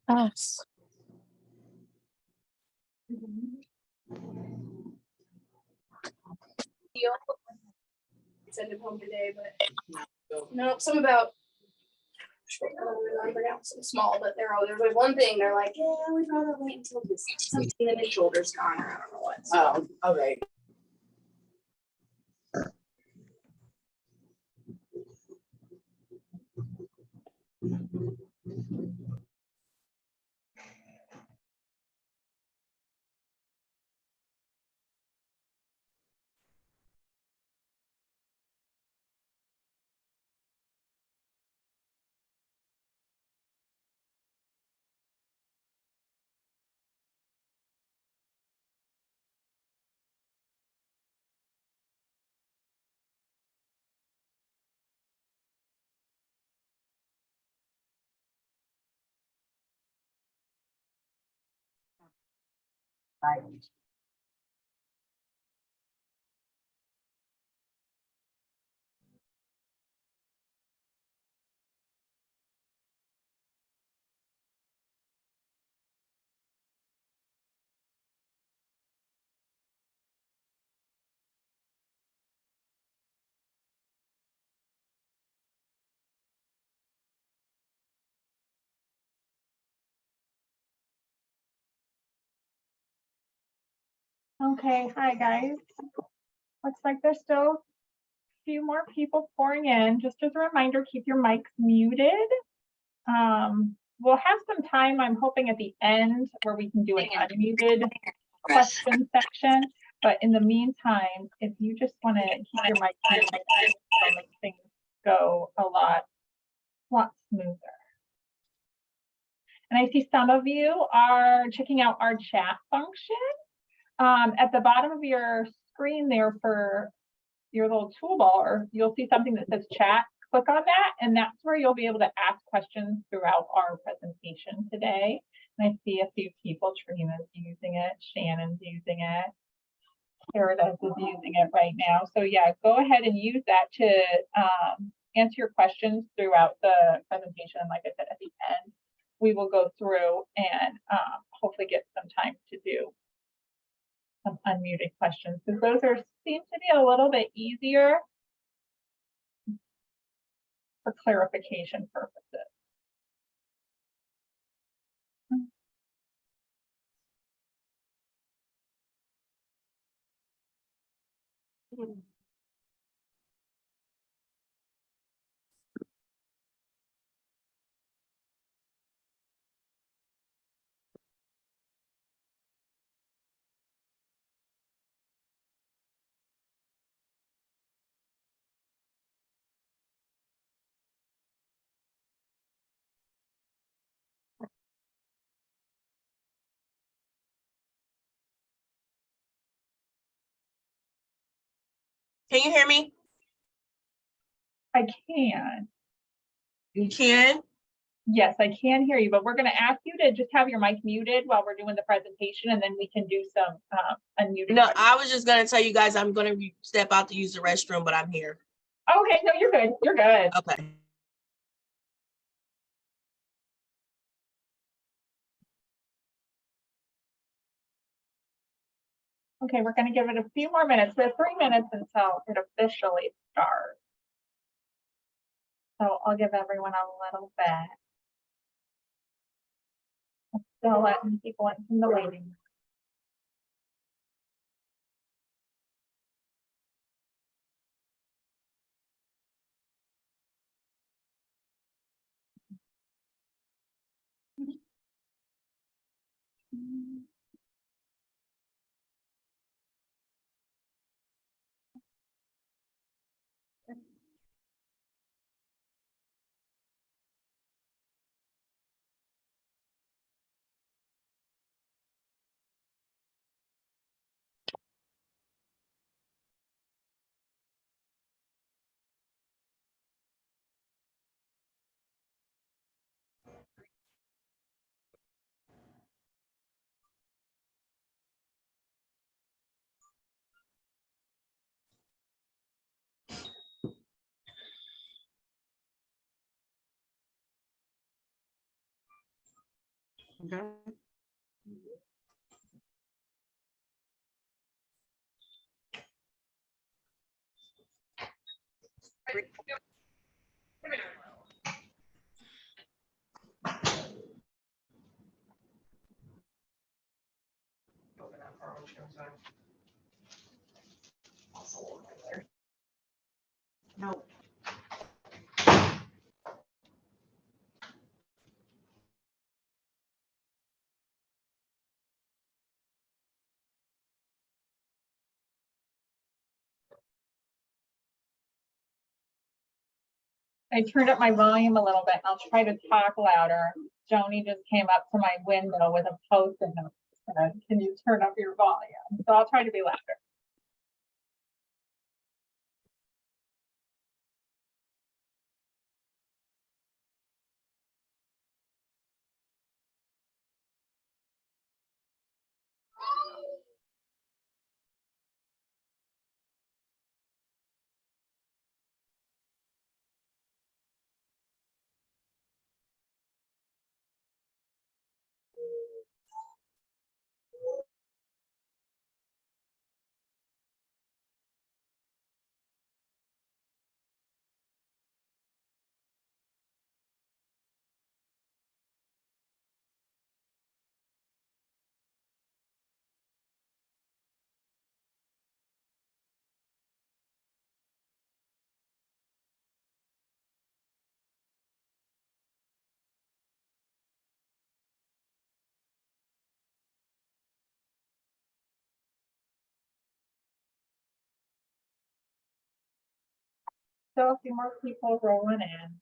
Yes. Send it home today, but no, some about. I don't remember now. Some small, but there's always one thing. They're like, yeah, we'd rather wait until this something in his shoulder's gone, or I don't know what. So. Oh, okay. Right. Okay, hi guys. Looks like there's still a few more people pouring in. Just as a reminder, keep your mics muted. We'll have some time, I'm hoping at the end, where we can do an unmuted question section. But in the meantime, if you just want to keep your mic muted, it'll make things go a lot smoother. And I see some of you are checking out our chat function. At the bottom of your screen there for your little toolbar, you'll see something that says chat. Click on that, and that's where you'll be able to ask questions throughout our presentation today. And I see a few people, Trina's using it, Shannon's using it, Paradise is using it right now. So yeah, go ahead and use that to answer your questions throughout the presentation. And like I said, at the end, we will go through and hopefully get some time to do some unmuted questions, because those seem to be a little bit easier for clarification purposes. Can you hear me? I can. You can? Yes, I can hear you, but we're going to ask you to just have your mic muted while we're doing the presentation, and then we can do some unmuted. No, I was just going to tell you guys I'm going to step out to use the restroom, but I'm here. Okay, no, you're good. You're good. Okay. Okay, we're going to give it a few more minutes. So 3 minutes until it officially starts. So I'll give everyone a little bit. I'm still letting people in the waiting room. Okay. No. I turned up my volume a little bit. I'll try to talk louder. Joni just came up to my window with a post-it note. Said, can you turn up your volume? So I'll try to be louder. So a few more people rolling in.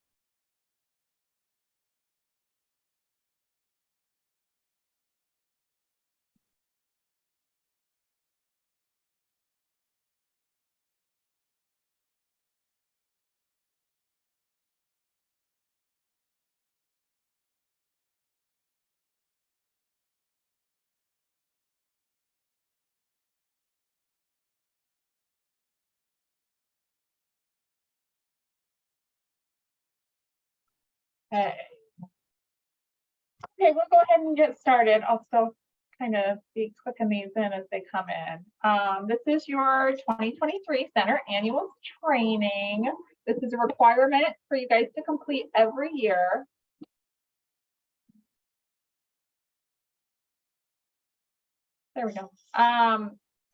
Okay. Okay, we'll go ahead and get started. I'll still kind of be clicking these in as they come in. This is your 2023 center annual training. This is a requirement for you guys to complete every year. There we go.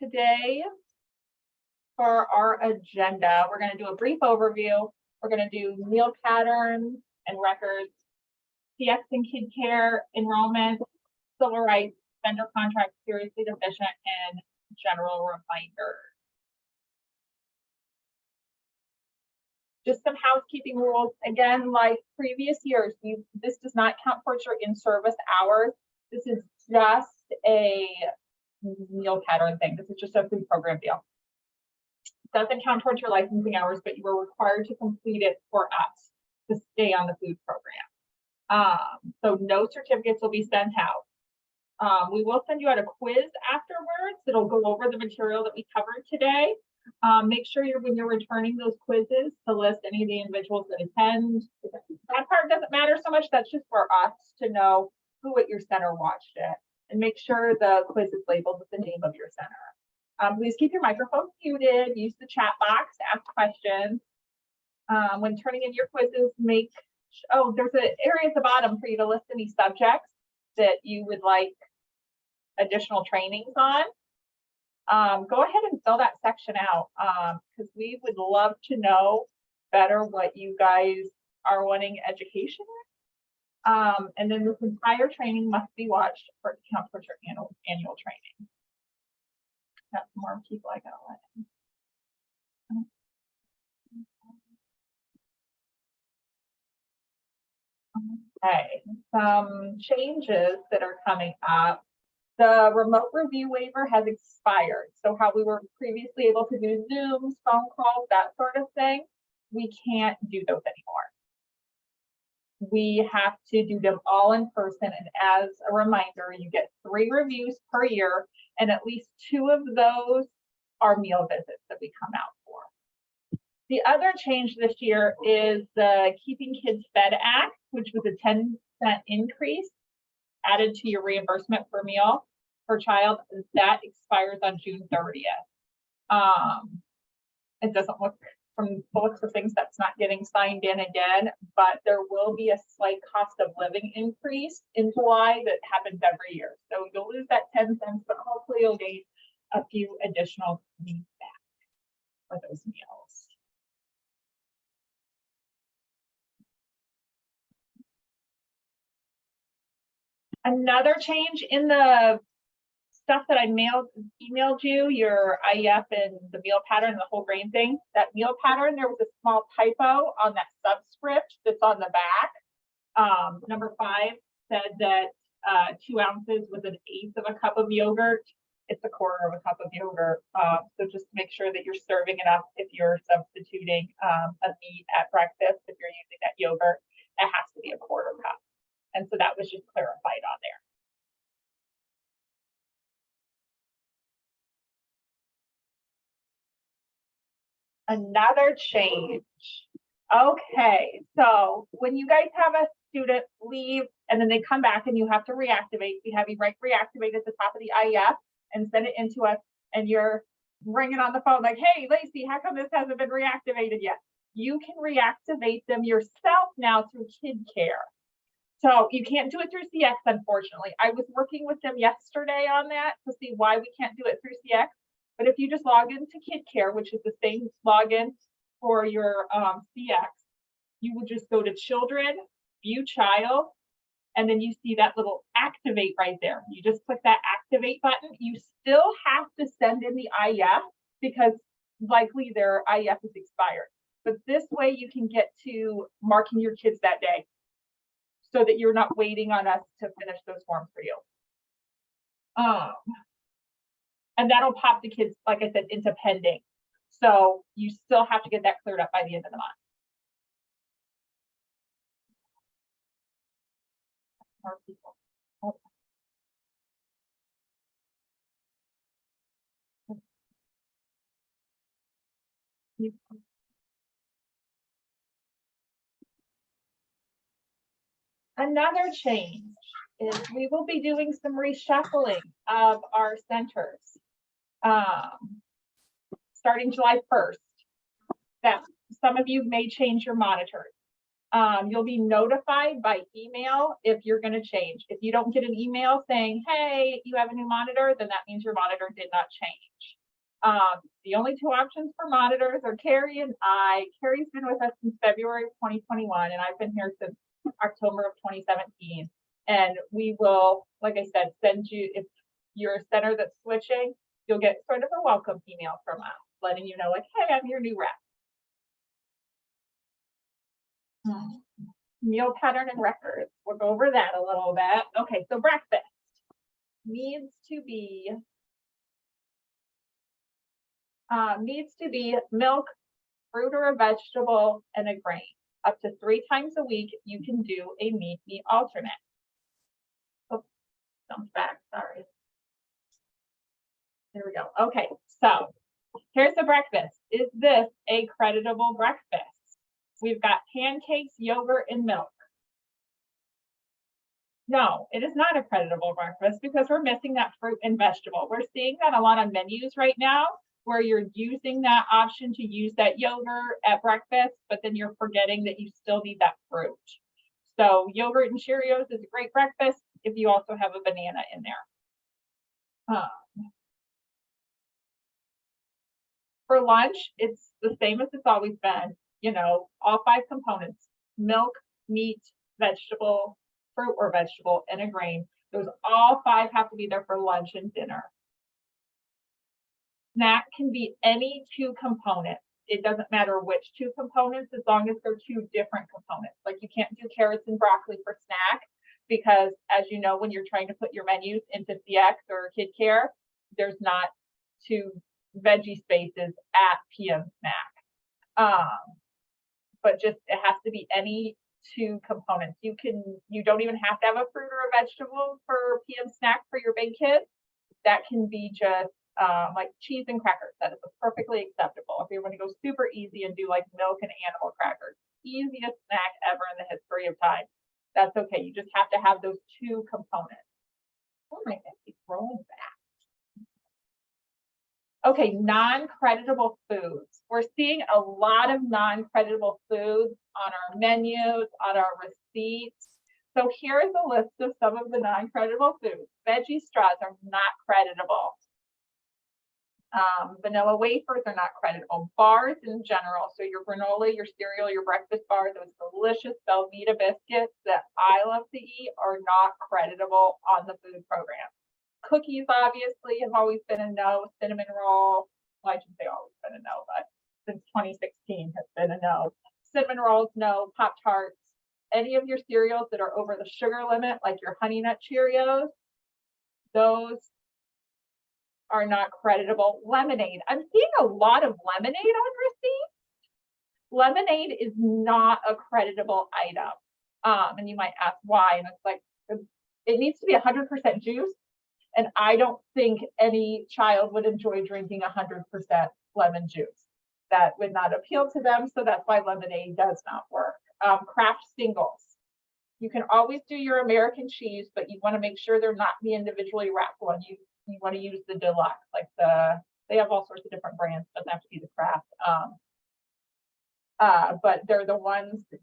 Today for our agenda, we're going to do a brief overview. We're going to do meal patterns and records, CX and kid care, enrollment, civil rights, vendor contracts, seriously deficient, and general reminders. Just some housekeeping rules. Again, like previous years, this does not count towards your in-service hours. This is just a meal pattern thing. This is just a food program deal. Doesn't count towards your licensing hours, but you are required to complete it for us to stay on the food program. So no certificates will be sent out. We will send you out a quiz afterwards that'll go over the material that we covered today. Make sure when you're returning those quizzes to list any of the individuals that attend. That part doesn't matter so much. That's just for us to know who at your center watched it, and make sure the quiz is labeled with the name of your center. Please keep your microphone muted. Use the chat box to ask questions. When turning in your quizzes, there's an area at the bottom for you to list any subjects that you would like additional trainings on. Go ahead and fill that section out because we would love to know better what you guys are wanting education in. And then this entire training must be watched for it to count towards your annual training. Got some more people I gotta let in. Okay, some changes that are coming up. The remote review waiver has expired. So how we were previously able to do Zooms, phone calls, that sort of thing, we can't do those anymore. We have to do them all in person. And as a reminder, you get 3 reviews per year, and at least 2 of those are meal visits that we come out for. The other change this year is the Keeping Kids Fed Act, which was a 10% increase added to your reimbursement per meal per child, that expires on June 30th. It doesn't look, from the looks of things, that's not getting signed in again, but there will be a slight cost of living increase in July that happens every year. So you'll lose that 10 cents, but hopefully you'll gain a few additional needs back for those meals. Another change in the stuff that I emailed you, your IEF and the meal pattern, the whole grain thing, that meal pattern, there was a small typo on that subscript that's on the back. Number 5 said that 2 ounces was 1/8 of a cup of yogurt. It's 1/4 of a cup of yogurt. So just make sure that you're serving enough if you're substituting a meat at breakfast. If you're using that yogurt, it has to be 1/4 cup. And so that was just clarified on there. Another change. Okay, so when you guys have a student leave and then they come back and you have to reactivate, we have you write reactivate at the top of the IEF and send it into us, and you're ringing on the phone like, hey, Lacey, how come this hasn't been reactivated yet? You can reactivate them yourself now through KidCare. So you can't do it through CX, unfortunately. I was working with them yesterday on that to see why we can't do it through CX. But if you just log into KidCare, which is the same login for your CX, you would just go to Children, View Child, and then you see that little activate right there. You just click that activate button. You still have to send in the IEF because likely their IEF is expired. But this way you can get to marking your kids that day so that you're not waiting on us to finish those forms for you. And that'll pop the kids, like I said, into pending. So you still have to get that cleared up by the end of the month. More people. Another change is we will be doing some reshuffling of our centers. Starting July 1st, that some of you may change your monitors. You'll be notified by email if you're going to change. If you don't get an email saying, hey, you have a new monitor, then that means your monitor did not change. The only 2 options for monitors are Carrie and I. Carrie's been with us since February of 2021, and I've been here since October of 2017. And we will, like I said, send you, if you're a center that's switching, you'll get sort of a welcome email from us, letting you know, like, hey, I'm your new rep. Meal pattern and records. We'll go over that a little bit. Okay, so breakfast needs to be milk, fruit or a vegetable, and a grain. Up to 3 times a week, you can do a meat alternate. Oh, jump back, sorry. There we go. Okay, so here's the breakfast. Is this a creditable breakfast? We've got pancakes, yogurt, and milk. No, it is not a creditable breakfast because we're missing that fruit and vegetable. We're seeing that a lot on menus right now where you're using that option to use that yogurt at breakfast, but then you're forgetting that you still need that fruit. So yogurt and Cheerios is a great breakfast if you also have a banana in there. For lunch, it's the same as it's always been, you know, all 5 components: milk, meat, vegetable, fruit or vegetable, and a grain. Those all 5 have to be there for lunch and dinner. Snack can be any 2 components. It doesn't matter which 2 components, as long as they're 2 different components. Like you can't do carrots and broccoli for snack because, as you know, when you're trying to put your menus into CX or KidCare, there's not 2 veggie spaces at PM snack. But just it has to be any 2 components. You don't even have to have a fruit or a vegetable for PM snack for your big kids. That can be just like cheese and crackers. That is perfectly acceptable. If you want to go super easy and do like milk and animal crackers, easiest snack ever in the history of time, That's okay. You just have to have those two components. Oh my God, it's rolling back. Okay, non-creditable foods. We're seeing a lot of non-creditable foods on our menus, on our receipts. So here's a list of some of the non-creditable foods. Veggie straws are not creditable. Vanilla wafers are not creditable. Bars in general, so your granola, your cereal, your breakfast bar, those delicious Velveeta biscuits that I love to eat are not creditable on the food program. Cookies obviously have always been a no. Cinnamon roll, well, I shouldn't say always been a no, but since 2016 has been a no. Cinnamon rolls, no. Pop-Tarts, any of your cereals that are over the sugar limit, like your Honey Nut Cheerios, those are not creditable. Lemonade, I'm seeing a lot of lemonade on receipts. Lemonade is not a creditable item. And you might ask why, and it's like, it needs to be 100% juice. And I don't think any child would enjoy drinking 100% lemon juice. That would not appeal to them. So that's why lemonade does not work. Kraft singles. You can always do your American cheese, but you want to make sure they're not the individually wrapped one. You want to use the deluxe, like they have all sorts of different brands, doesn't have to be the Kraft. But they're the ones that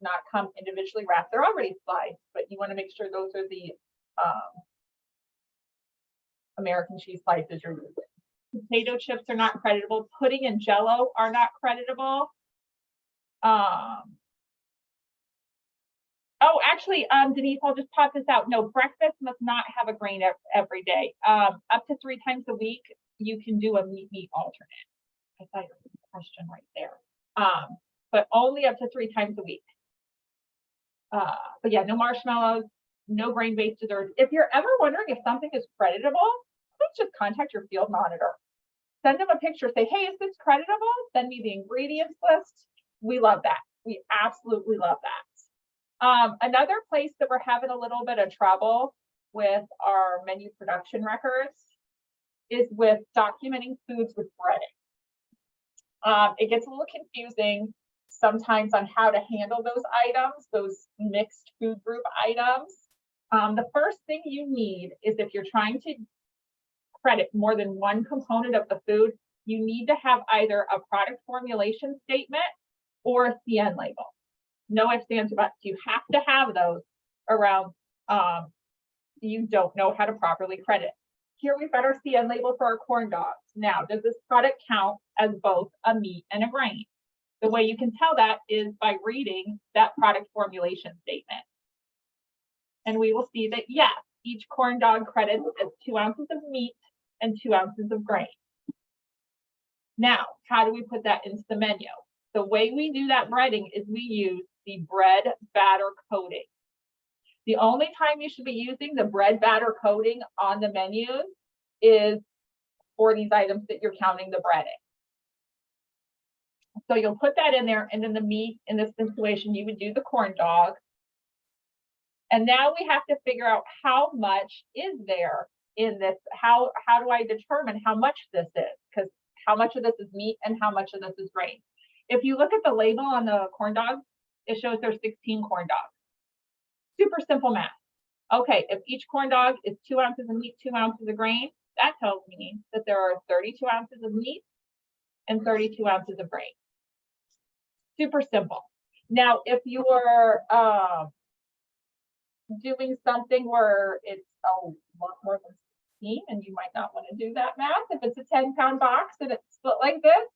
not come individually wrapped. They're already sliced, but you want to make sure those are the American cheese slices you're using. Potato chips are not creditable. Pudding and Jell-O are not creditable. Oh, actually, Denise, I'll just pop this out. No, breakfast must not have a grain every day. Up to 3 times a week, you can do a meat alternate. I thought you had a question right there. But only up to 3 times a week. But yeah, no marshmallows, no grain-based desserts. If you're ever wondering if something is creditable, please just contact your field monitor. Send them a picture, say, hey, is this creditable? Send me the ingredients list. We love that. We absolutely love that. Another place that we're having a little bit of trouble with our menu production records is with documenting foods with breading. It gets a little confusing sometimes on how to handle those items, those mixed food group items. The first thing you need is, if you're trying to credit more than one component of the food, you need to have either a product formulation statement or a CN label. No ifs, ands, or buts. You have to have those around. You don't know how to properly credit. Here we've got our CN label for our corn dogs. Now, does this product count as both a meat and a grain? The way you can tell that is by reading that product formulation statement. And we will see that, yes, each corn dog credits as 2 ounces of meat and 2 ounces of grain. Now, how do we put that into the menu? The way we do that breading is we use the bread batter coating. The only time you should be using the bread batter coating on the menus is for these items that you're counting the breading. So you'll put that in there, and then the meat, in this situation, you would do the corn dog. And now we have to figure out how much is there in this. How do I determine how much this is? Because how much of this is meat and how much of this is grain? If you look at the label on the corn dog, it shows there's 16 corn dogs. Super simple math. Okay, if each corn dog is 2 ounces of meat, 2 ounces of grain, that tells me that there are 32 ounces of meat and 32 ounces of grain. Super simple. Now, if you're doing something where it's a lot more than 16, and you might not want to do that math, if it's a 10-pound box and it's split like this,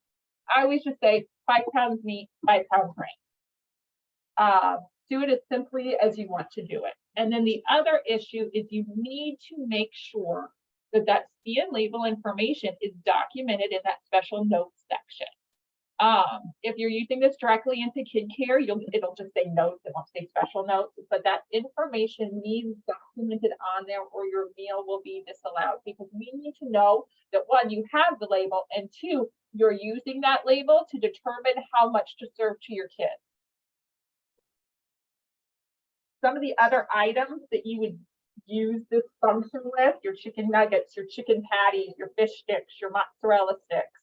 I always just say 5 pounds meat, 5 pounds grain. Do it as simply as you want to do it. And then the other issue is you need to make sure that that CN label information is documented in that special notes section. If you're using this directly into KidCare, it'll just say notes, it won't say special notes, but that information needs documented on there or your meal will be disallowed, because we need to know that, 1, you have the label, and 2, you're using that label to determine how much to serve to your kids. Some of the other items that you would use this function with, your chicken nuggets, your chicken patties, your fish sticks, your mozzarella sticks,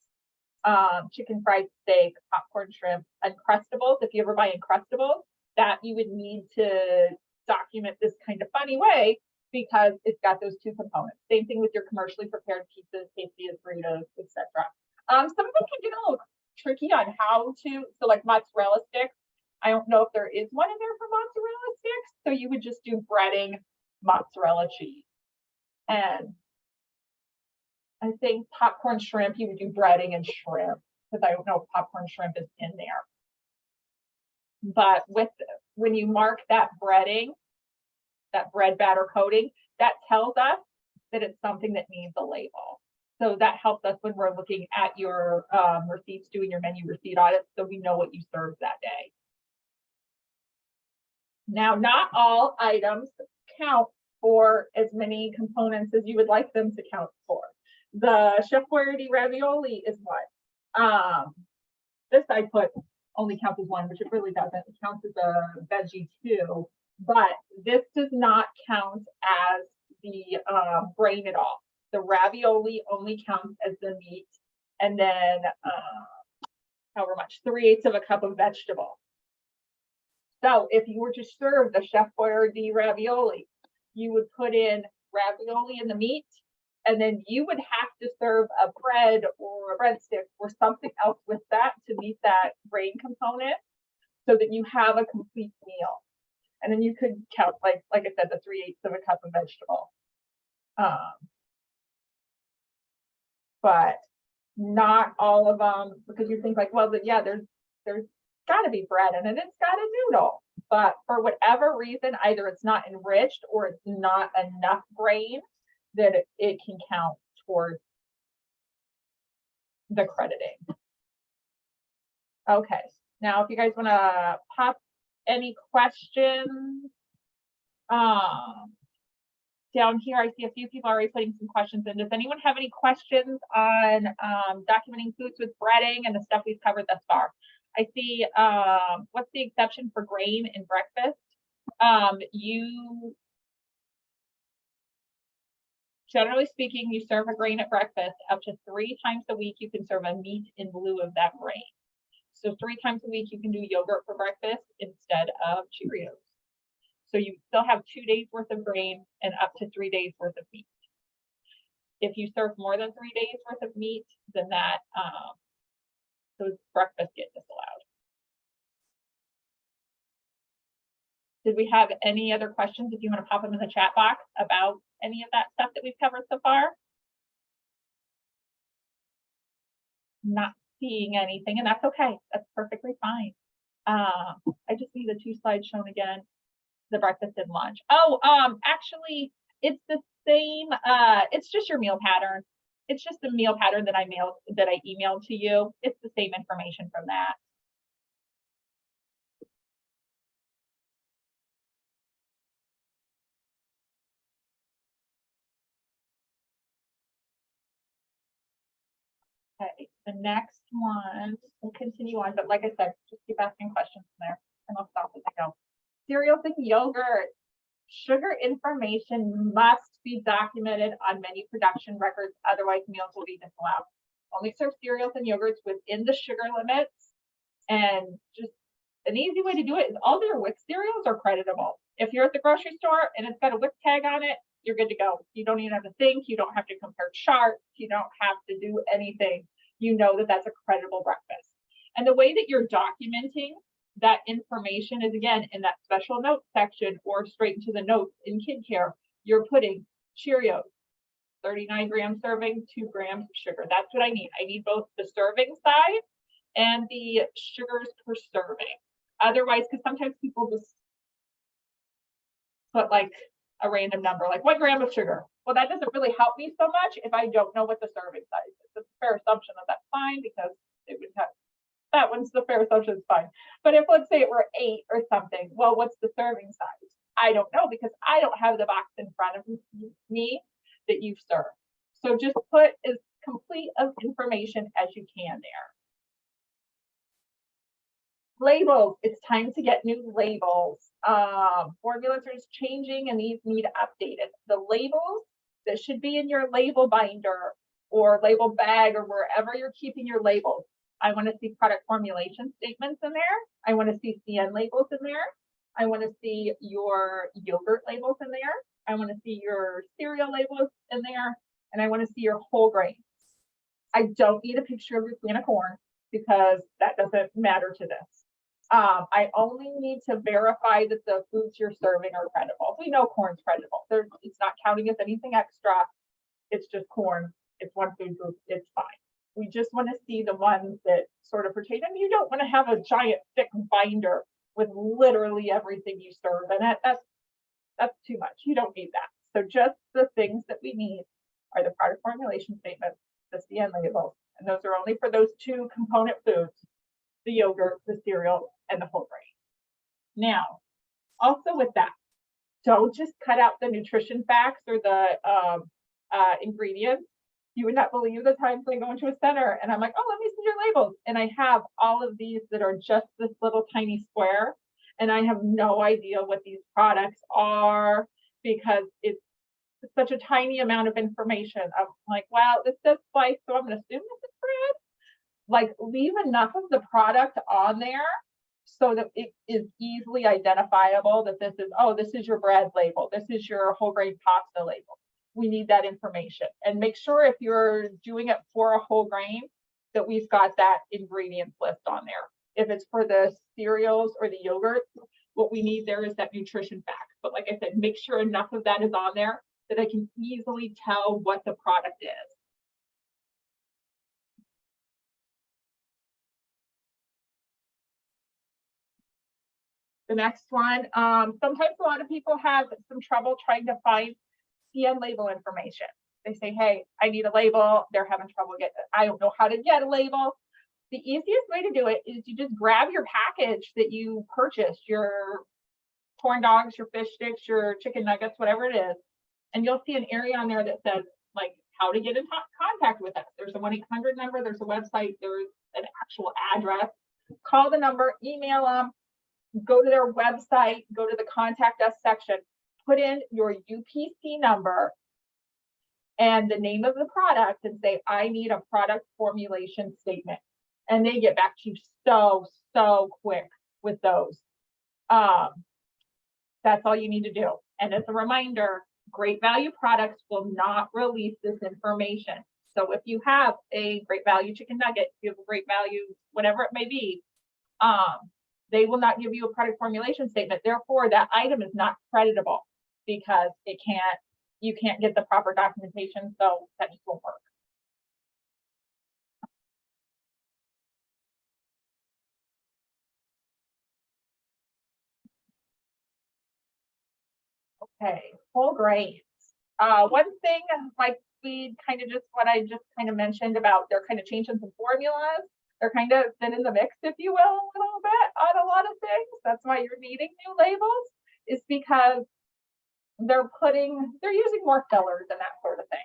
chicken fried steak, popcorn shrimp, Uncrustables. If you ever buy Uncrustables, that you would need to document this kind of funny way because it's got those two components. Same thing with your commercially prepared pizzas, quesadillas, burritos, etc. Some of them can get a little tricky on how to, so like mozzarella sticks. I don't know if there is one in there for mozzarella sticks. So you would just do breading, mozzarella cheese. And I think popcorn shrimp, you would do breading and shrimp, because I don't know if popcorn shrimp is in there. But when you mark that breading, that bread batter coating, that tells us that it's something that needs a label. So that helps us when we're looking at your receipts, doing your menu receipt audits, so we know what you served that day. Now, not all items count for as many components as you would like them to count for. The Chef Boyardee ravioli is one. This I put only counts as one, which it really doesn't. It counts as a veggie too, but this does not count as the grain at all. The ravioli only counts as the meat, and then however much, 3/8 of a cup of vegetable. So if you were to serve the Chef Boyardee ravioli, you would put in ravioli in the meat, and then you would have to serve a bread or a breadstick or something else with that to meet that grain component so that you have a complete meal. And then you could count, like I said, the 3/8 of a cup of vegetable. But not all of them, because you think like, well, yeah, there's got to be bread in it, it's got a noodle. But for whatever reason, either it's not enriched or it's not enough grain that it can count towards the crediting. Okay, now if you guys want to pop any questions, down here, I see a few people already putting some questions in. Does anyone have any questions on documenting foods with breading and the stuff we've covered thus far? I see, what's the exception for grain in breakfast? Generally speaking, you serve a grain at breakfast. Up to 3 times a week, you can serve a meat in lieu of that grain. So 3 times a week, you can do yogurt for breakfast instead of Cheerios. So you still have 2 days worth of grain and up to 3 days worth of meat. If you serve more than 3 days worth of meat, then that those breakfasts get disallowed. Did we have any other questions? If you want to pop them in the chat box about any of that stuff that we've covered so far. Not seeing anything, and that's okay. That's perfectly fine. I just need the 2 slides shown again. The breakfast and lunch. Oh, actually, it's the same. It's just your meal pattern. It's just the meal pattern that I emailed to you. It's the same information from that. Okay, the next one, we'll continue on, but like I said, just keep asking questions in there and I'll stop as I go. Cereals and yogurt. Sugar information must be documented on menu production records, otherwise meals will be disallowed. Only serve cereals and yogurts within the sugar limits. And just an easy way to do it is all your WIC cereals are creditable. If you're at the grocery store and it's got a WIC tag on it, you're good to go. You don't even have to think, you don't have to compare charts, you don't have to do anything. You know that that's a creditable breakfast. And the way that you're documenting that information is, again, in that special notes section or straight into the notes in Kid Care. You're putting Cheerios, 39 gram serving, 2 grams of sugar. That's what I need. I need both the serving size and the sugars per serving. Otherwise, because sometimes people just put like a random number, like 1 gram of sugar. Well, that doesn't really help me so much if I don't know what the serving size is. It's a fair assumption that that's fine because it would have. That one's the fair assumption, it's fine. But if let's say it were 8 or something, well, what's the serving size? I don't know because I don't have the box in front of me that you've served. So just put as complete of information as you can there. Labels, it's time to get new labels. Formulas are changing and these need updated. The labels that should be in your label binder or label bag or wherever you're keeping your labels. I want to see product formulation statements in there. I want to see CN labels in there. I want to see your yogurt labels in there. I want to see your cereal labels in there, and I want to see your whole grains. I don't need a picture of your can of corn because that doesn't matter to this. I only need to verify that the foods you're serving are credible. We know corn's credible. It's not counting as anything extra. It's just corn. It's one food group. It's fine. We just want to see the ones that sort of pertain. And you don't want to have a giant thick binder with literally everything you serve in it. That's too much. You don't need that. So just the things that we need are the product formulation statements, the CN labels, and those are only for those two component foods, the yogurt, the cereal, and the whole grain. Now, also with that, don't just cut out the nutrition facts or the ingredients. You would not believe the times I go into a center and I'm like, oh, let me see your labels. And I have all of these that are just this little tiny square. And I have no idea what these products are because it's such a tiny amount of information. I'm like, well, this says spice, so I'm going to assume this is bread. Like, leave enough of the product on there so that it is easily identifiable that this is, oh, this is your bread label. This is your whole grain pasta label. We need that information. And make sure if you're doing it for a whole grain that we've got that ingredients list on there. If it's for the cereals or the yogurt, what we need there is that nutrition fact. But like I said, make sure enough of that is on there that I can easily tell what the product is. The next one, sometimes a lot of people have some trouble trying to find CN label information. They say, hey, I need a label. They're having trouble getting it. I don't know how to get a label. The easiest way to do it is you just grab your package that you purchased, your corn dogs, your fish sticks, your chicken nuggets, whatever it is, and you'll see an area on there that says like how to get in contact with us. There's a 1-800 number, there's a website, there's an actual address. Call the number, email them, go to their website, go to the contact us section, put in your UPC number and the name of the product and say, I need a product formulation statement. And they get back to you so quick with those. That's all you need to do. And as a reminder, Great Value Products will not release this information. So if you have a Great Value chicken nugget, if you have a Great Value, whatever it may be, they will not give you a product formulation statement. Therefore, that item is not creditable because you can't get the proper documentation. So that just won't work. Okay, whole grains. One thing, like we kind of just what I just kind of mentioned about they're kind of changing some formulas. They're kind of been in the mix, if you will, a little bit on a lot of things. That's why you're needing new labels, is because they're using more fillers and that sort of thing.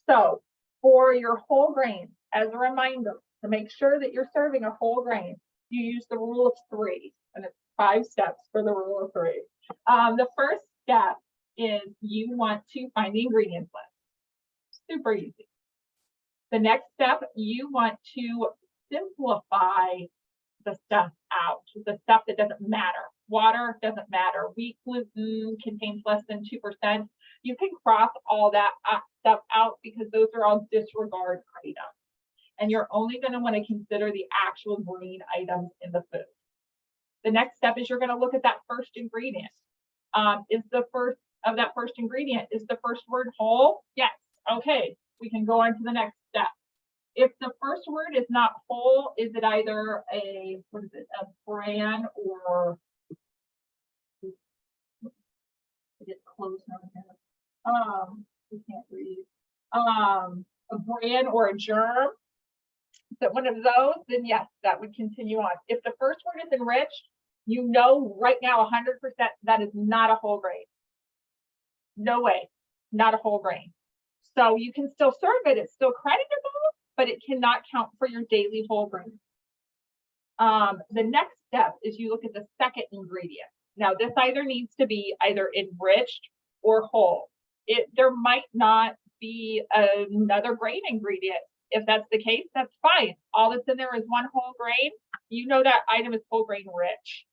So for your whole grains, as a reminder, to make sure that you're serving a whole grain, you use the rule of 3, and it's 5 steps for the rule of 3. The first step is you want to find the ingredients list. Super easy. The next step, you want to simplify the stuff out, the stuff that doesn't matter. Water doesn't matter. Wheat gluten contains less than 2%. You can cross all that stuff out because those are all disregard items. And you're only going to want to consider the actual green items in the food. The next step is you're going to look at that first ingredient. Is the first of that first ingredient, is the first word whole? Yes. Okay, we can go on to the next step. If the first word is not whole, is it either a bran or get close now? We can't read. A bran or a germ. That one of those, then yes, that would continue on. If the first word is enriched, you know right now 100% that is not a whole grain. No way, not a whole grain. So you can still serve it, it's still creditable, but it cannot count for your daily whole grain. The next step is you look at the second ingredient. Now this either needs to be either enriched or whole. There might not be another grain ingredient. If that's the case, that's fine. All that's in there is one whole grain. You know that item is whole grain rich.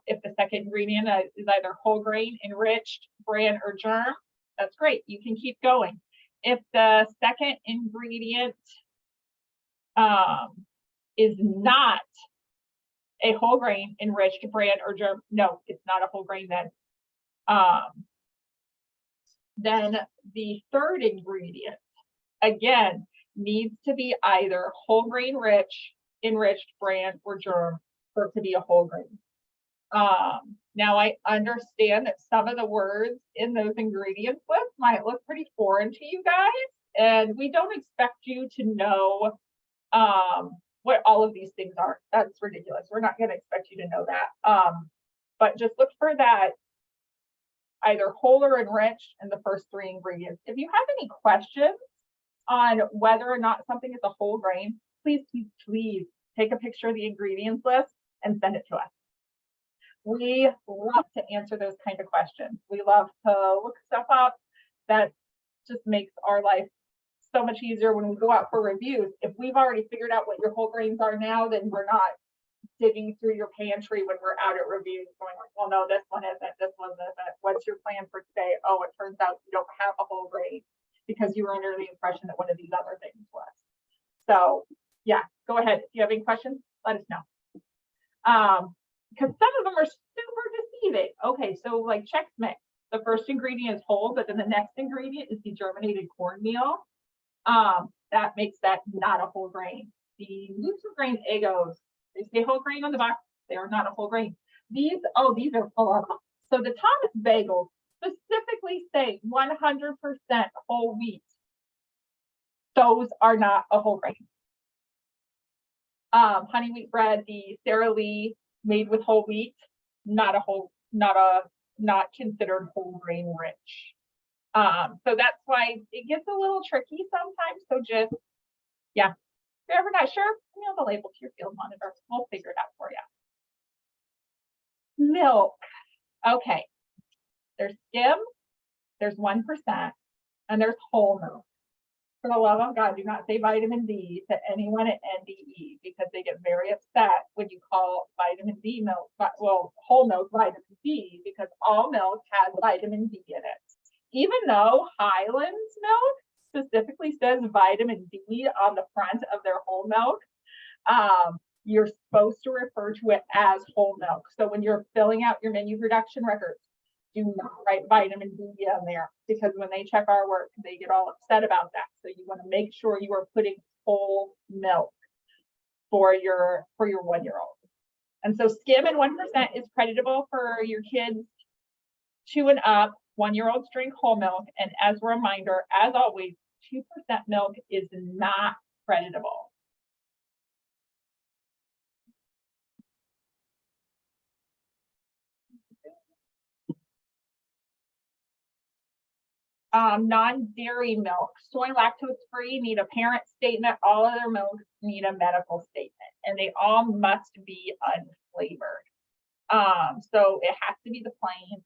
If the second ingredient is either whole grain, enriched, bran, or germ, that's great. You can keep going. If the second ingredient is not a whole grain, enriched, bran, or germ, no, it's not a whole grain then. Then the third ingredient, again, needs to be either whole grain rich, enriched, bran, or germ for it to be a whole grain. Now I understand that some of the words in those ingredients list might look pretty foreign to you guys, and we don't expect you to know what all of these things are. That's ridiculous. We're not going to expect you to know that. But just look for that either whole or enriched in the first three ingredients. If you have any questions on whether or not something is a whole grain, please take a picture of the ingredients list and send it to us. We love to answer those kind of questions. We love to look stuff up. That just makes our life so much easier when we go out for reviews. If we've already figured out what your whole grains are now, then we're not digging through your pantry when we're out at reviews going like, well, no, this one isn't, this one isn't. What's your plan for today? Oh, it turns out you don't have a whole grain because you were under the impression that one of these other things was. So yeah, go ahead. If you have any questions, let us know. Because some of them are super deceiving. Okay, so like Chex Mix, the first ingredient is whole, but then the next ingredient is degerminated cornmeal. That makes that not a whole grain. The Nutri-Grain Eggos, they say whole grain on the box. They are not a whole grain. These are full of them. So the Thomas bagels specifically say 100% whole wheat. Those are not a whole grain. Honey wheat bread, the Sara Lee made with whole wheat, not considered whole grain rich. So that's why it gets a little tricky sometimes. So just, yeah, if you're ever not sure, mail the label to your field monitor. We'll figure it out for you. Milk. Okay. There's skim, there's 1%, and there's whole milk. For the love of God, do not say vitamin D to anyone at NDE because they get very upset when you call vitamin D milk, well, whole milk vitamin D, because all milk has vitamin D in it. Even though Highlands milk specifically says vitamin D on the front of their whole milk, you're supposed to refer to it as whole milk. So when you're filling out your menu production records, do not write vitamin D on there because when they check our work, they get all upset about that. So you want to make sure you are putting whole milk for your 1-year-old. And so skim and 1% is creditable for your kids 2 and up. 1-year-olds drink whole milk. And as a reminder, as always, 2% milk is not creditable. Non-dairy milk, soy lactose free need a parent statement. All other milks need a medical statement, and they all must be unflavored. So it has to be the plain,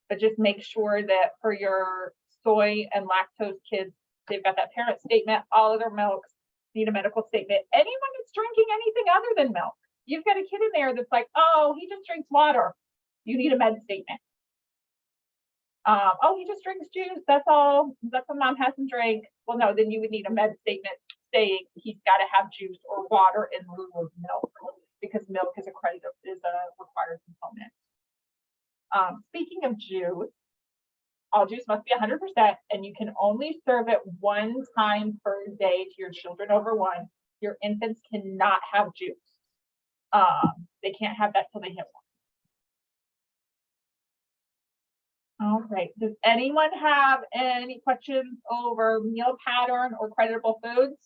but just make sure that for your soy and lactose kids, they've got that parent statement. All other milks need a medical statement. Anyone that's drinking anything other than milk, you've got a kid in there that's like, oh, he just drinks water. You need a med statement. Oh, he just drinks juice. That's all. That's what mom has him drink. Well, no, then you would need a med statement saying he's got to have juice or water in lieu of milk because milk is a required component. Speaking of juice, all juice must be 100%, and you can only serve it 1 time per day to your children over 1. Your infants cannot have juice. They can't have that till they hit 1. All right. Does anyone have any questions over meal pattern or creditable foods?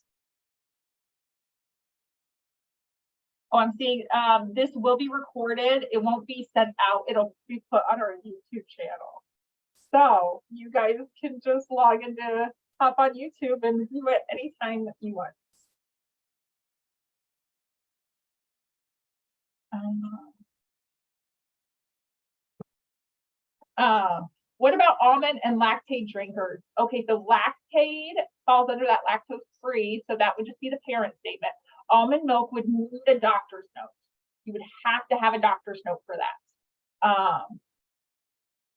Oh, I'm seeing this will be recorded. It won't be sent out. It'll be put on our YouTube channel. So you guys can just hop on YouTube and view it anytime that you want. What about almond and lactate drinkers? Okay, so lactate falls under that lactose free, so that would just be the parent statement. Almond milk would need a doctor's note. You would have to have a doctor's note for that.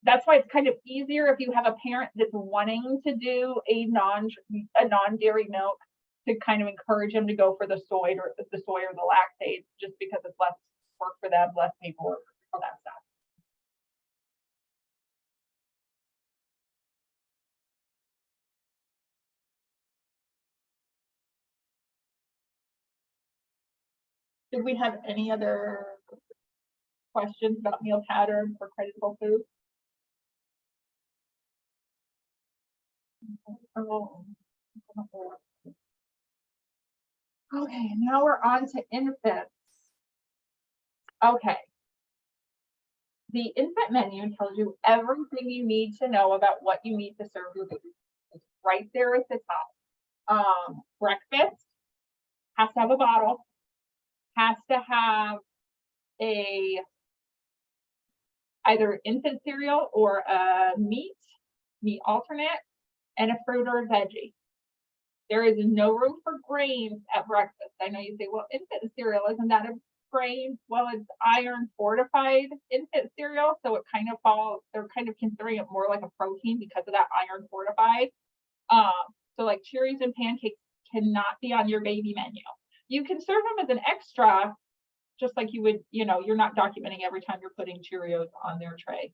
That's why it's kind of easier if you have a parent that's wanting to do a non-dairy milk, to kind of encourage them to go for the soy or the lactate, just because it's less work for them, less paperwork, all that stuff. Did we have any other questions about meal patterns for creditable food? Okay, now we're on to infants. Okay. The infant menu tells you everything you need to know about what you need to serve your baby. It's right there at the top. Breakfast has to have a bottle, has to have either infant cereal or a meat alternate, and a fruit or a veggie. There is no room for grains at breakfast. I know you say, well, infant cereal, isn't that a grain? Well, it's iron fortified infant cereal, so it kind of falls, they're kind of considering it more like a protein because of that iron fortified. So like Cheerios and pancakes cannot be on your baby menu. You can serve them as an extra, just like you would, you're not documenting every time you're putting Cheerios on their tray.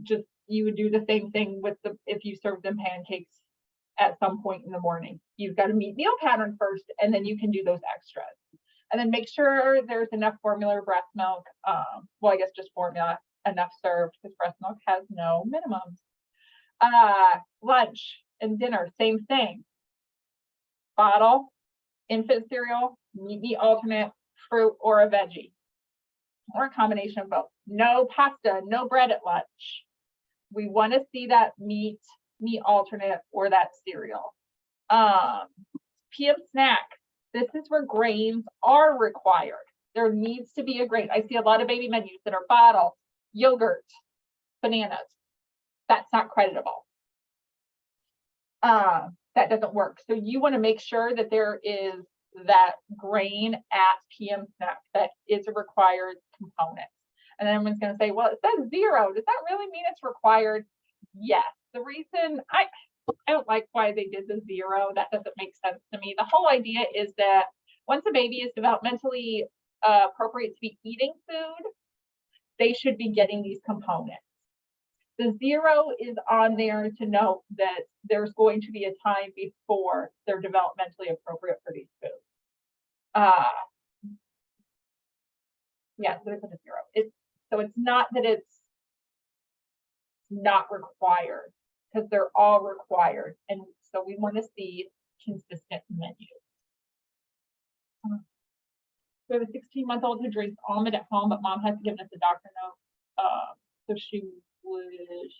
Just, you would do the same thing with if you serve them pancakes at some point in the morning. You've got to meet meal pattern first, and then you can do those extras. And then make sure there's enough formula or breast milk. Well, I guess just formula enough served, because breast milk has no minimums. Lunch and dinner, same thing. Bottle, infant cereal, meat alternate, fruit, or a veggie, or a combination of both. No pasta, no bread at lunch. We want to see that meat alternate, or that cereal. PM snack. This is where grains are required. There needs to be a grain. I see a lot of baby menus that are bottle, yogurt, bananas. That's not creditable. That doesn't work. So you want to make sure that there is that grain at PM snack. That is a required component. And then everyone's going to say, well, it says 0. Does that really mean it's required? Yes. The reason I don't like why they did the 0, that doesn't make sense to me. The whole idea is that once a baby is developmentally appropriate to be eating food, they should be getting these components. The 0 is on there to note that there's going to be a time before they're developmentally appropriate for these foods. Yeah, so there's a 0. So it's not that it's not required, because they're all required. And so we want to see consistent menus. We have a 16-month-old who drinks almond at home, but mom has given us a doctor note. So she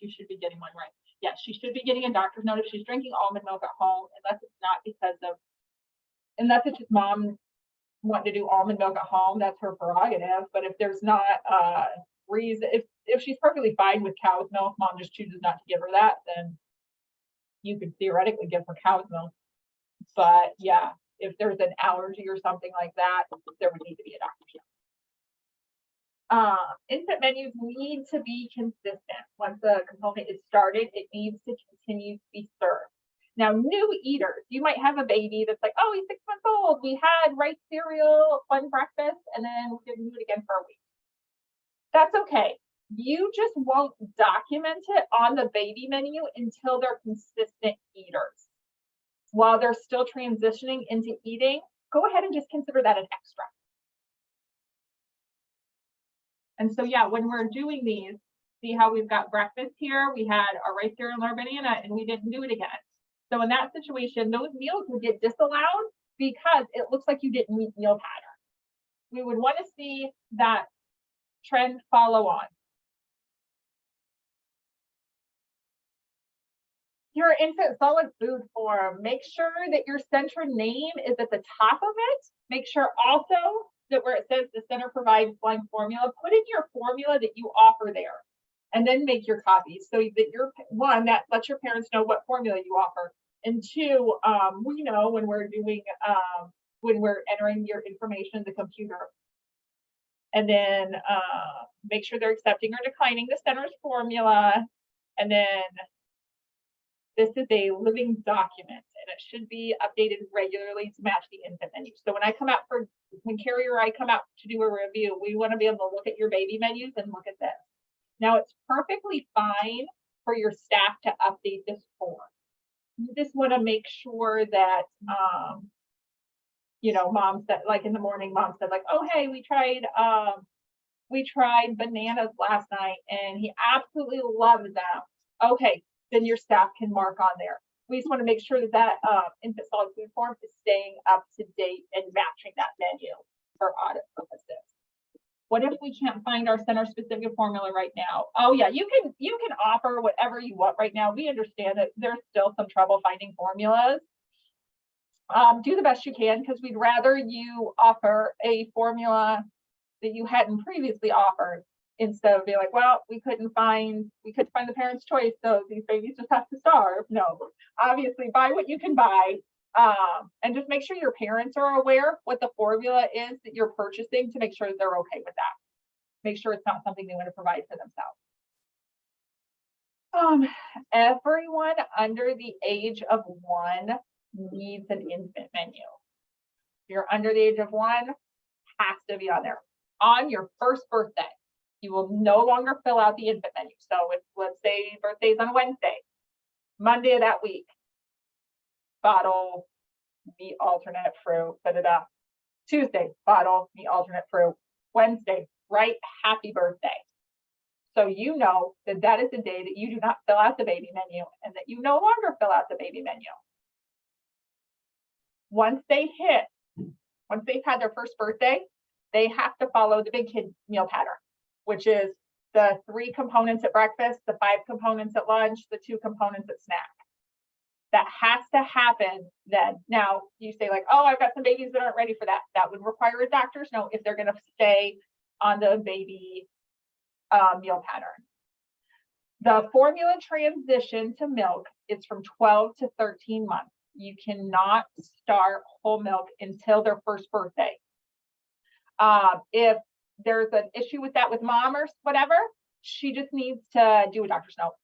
should be getting one, right? Yes, she should be getting a doctor's note if she's drinking almond milk at home, unless it's just mom wanting to do almond milk at home. That's her prerogative. But if there's not reason, if she's perfectly fine with cow's milk, mom just chooses not to give her that, then you could theoretically give her cow's milk. But yeah, if there's an allergy or something like that, there would need to be a doctor's note. Infant menus need to be consistent. Once the component is started, it needs to continue to be served. Now, new eaters, you might have a baby that's like, oh, he's 6 months old. We had rice cereal, one breakfast, and then we didn't do it again for a week. That's okay. You just won't document it on the baby menu until they're consistent eaters. While they're still transitioning into eating, go ahead and just consider that an extra. And so, yeah, when we're doing these, see how we've got breakfast here, we had our rice cereal and our banana, and we didn't do it again. So in that situation, those meals would get disallowed because it looks like you didn't meet meal pattern. We would want to see that trend follow on. Your infant solid food form, make sure that your center name is at the top of it. Make sure also that where it says the center provides blank formula, put in your formula that you offer there, and then make your copies so that you're one, that lets your parents know what formula you offer. And two, we know when we're doing when we're entering your information in the computer, And then make sure they're accepting or declining the center's formula. And then this is a living document and it should be updated regularly to match the infant menu. So when Carrie or I come out to do a review, we want to be able to look at your baby menus and look at this. Now it's perfectly fine for your staff to update this form. You just want to make sure that, mom said, like in the morning, mom said like, oh, hey, we tried bananas last night and he absolutely loved them. Okay, then your staff can mark on there. We just want to make sure that infant solid food form is staying up to date and matching that menu for audit purposes. What if we can't find our center specific formula right now? Oh yeah, you can offer whatever you want right now. We understand that there's still some trouble finding formulas. Do the best you can because we'd rather you offer a formula that you hadn't previously offered instead of being like, well, we couldn't find the parent's choice, so these babies just have to starve. No, obviously buy what you can buy. And just make sure your parents are aware what the formula is that you're purchasing to make sure that they're okay with that. Make sure it's not something they want to provide for themselves. Everyone under the age of 1 needs an infant menu. If you're under the age of 1, has to be on there. On your first birthday, you will no longer fill out the infant menu. So if, let's say, birthday's on Wednesday, Monday of that week, bottle, meat, alternate fruit, da-da-da. Tuesday, bottle, meat, alternate fruit. Wednesday, write happy birthday. So you know that that is the day that you do not fill out the baby menu and that you no longer fill out the baby menu. Once they've had their first birthday, they have to follow the big kid meal pattern, which is the 3 components at breakfast, the 5 components at lunch, the 2 components at snack. That has to happen then. Now you say like, oh, I've got some babies that aren't ready for that. That would require a doctor's note if they're going to stay on the baby meal pattern. The formula transition to milk is from 12 to 13 months. You cannot start whole milk until their first birthday. If there's an issue with that with mom or whatever, she just needs to do a doctor's note.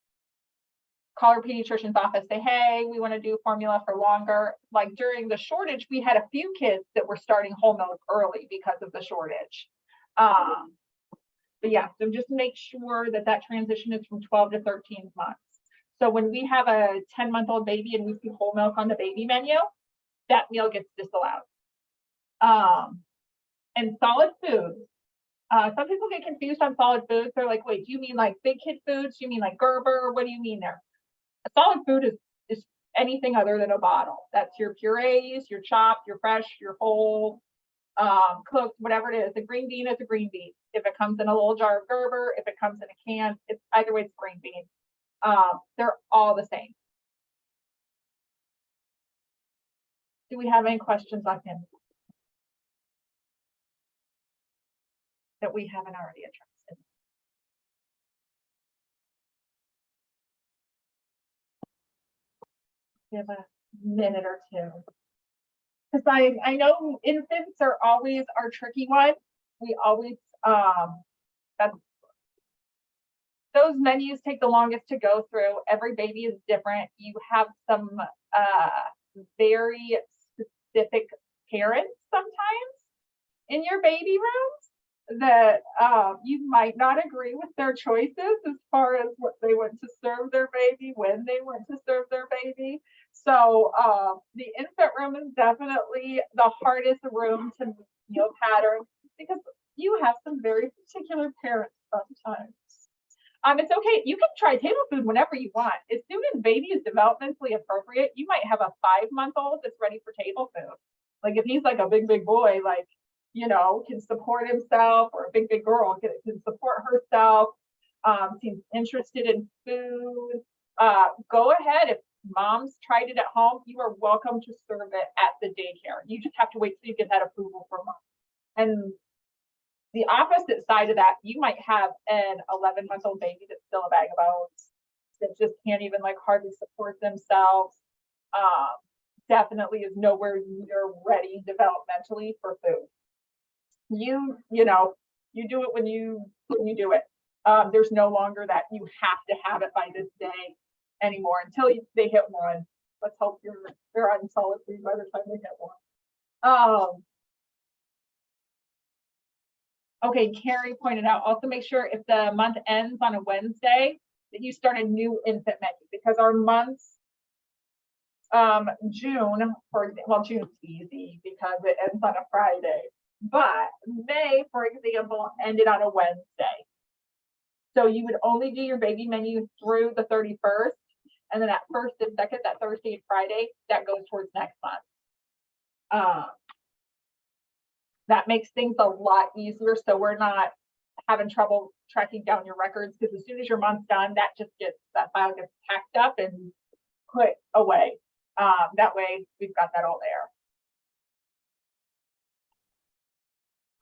Call her pediatrician's office, say, hey, we want to do formula for longer. Like during the shortage, we had a few kids that were starting whole milk early because of the shortage. But yeah, so just make sure that that transition is from 12 to 13 months. So when we have a 10-month-old baby and we see whole milk on the baby menu, that meal gets disallowed. And solid foods. Some people get confused on solid foods. They're like, wait, do you mean like big kid foods? Do you mean like Gerber? What do you mean there? A solid food is anything other than a bottle. That's your purees, your chopped, your fresh, your whole, cooked, whatever it is. A green bean is a green bean. If it comes in a little jar of Gerber, if it comes in a can, it's either way, it's green bean. They're all the same. Do we have any questions on him that we haven't already addressed? We have a minute or two. Because I know infants are always our tricky one. We always, those menus take the longest to go through. Every baby is different. You have some very specific parents sometimes in your baby rooms that you might not agree with their choices as far as what they want to serve their baby, when they want to serve their baby. So the infant room is definitely the hardest room to meal pattern because you have some very particular parents sometimes. It's okay. You can try table food whenever you want. As soon as baby is developmentally appropriate, you might have a 5-month-old that's ready for table food. Like if he's like a big boy, like, you know, can support himself, or a big girl can support herself, seems interested in food. Go ahead. If mom's tried it at home, you are welcome to serve it at the daycare. You just have to wait till you get that approval from mom. And the opposite side of that, you might have an 11-month-old baby that's still a bag of bones, that just can't even like hardly support themselves. Definitely is nowhere near ready developmentally for food. You know, You do it when you do it. There's no longer that you have to have it by this day anymore until they hit 1. Let's hope they're on solid food by the time they hit 1. Okay, Carrie pointed out, also make sure if the month ends on a Wednesday that you start a new infant menu, because our months, June, June's easy because it ends on a Friday, but May, for example, ended on a Wednesday. So you would only do your baby menu through the 31st, and then that 1st and 2nd, that Thursday and Friday, that goes towards next month. That makes things a lot easier, so we're not having trouble tracking down your records, because as soon as your month's done, that file gets packed up and put away. That way we've got that all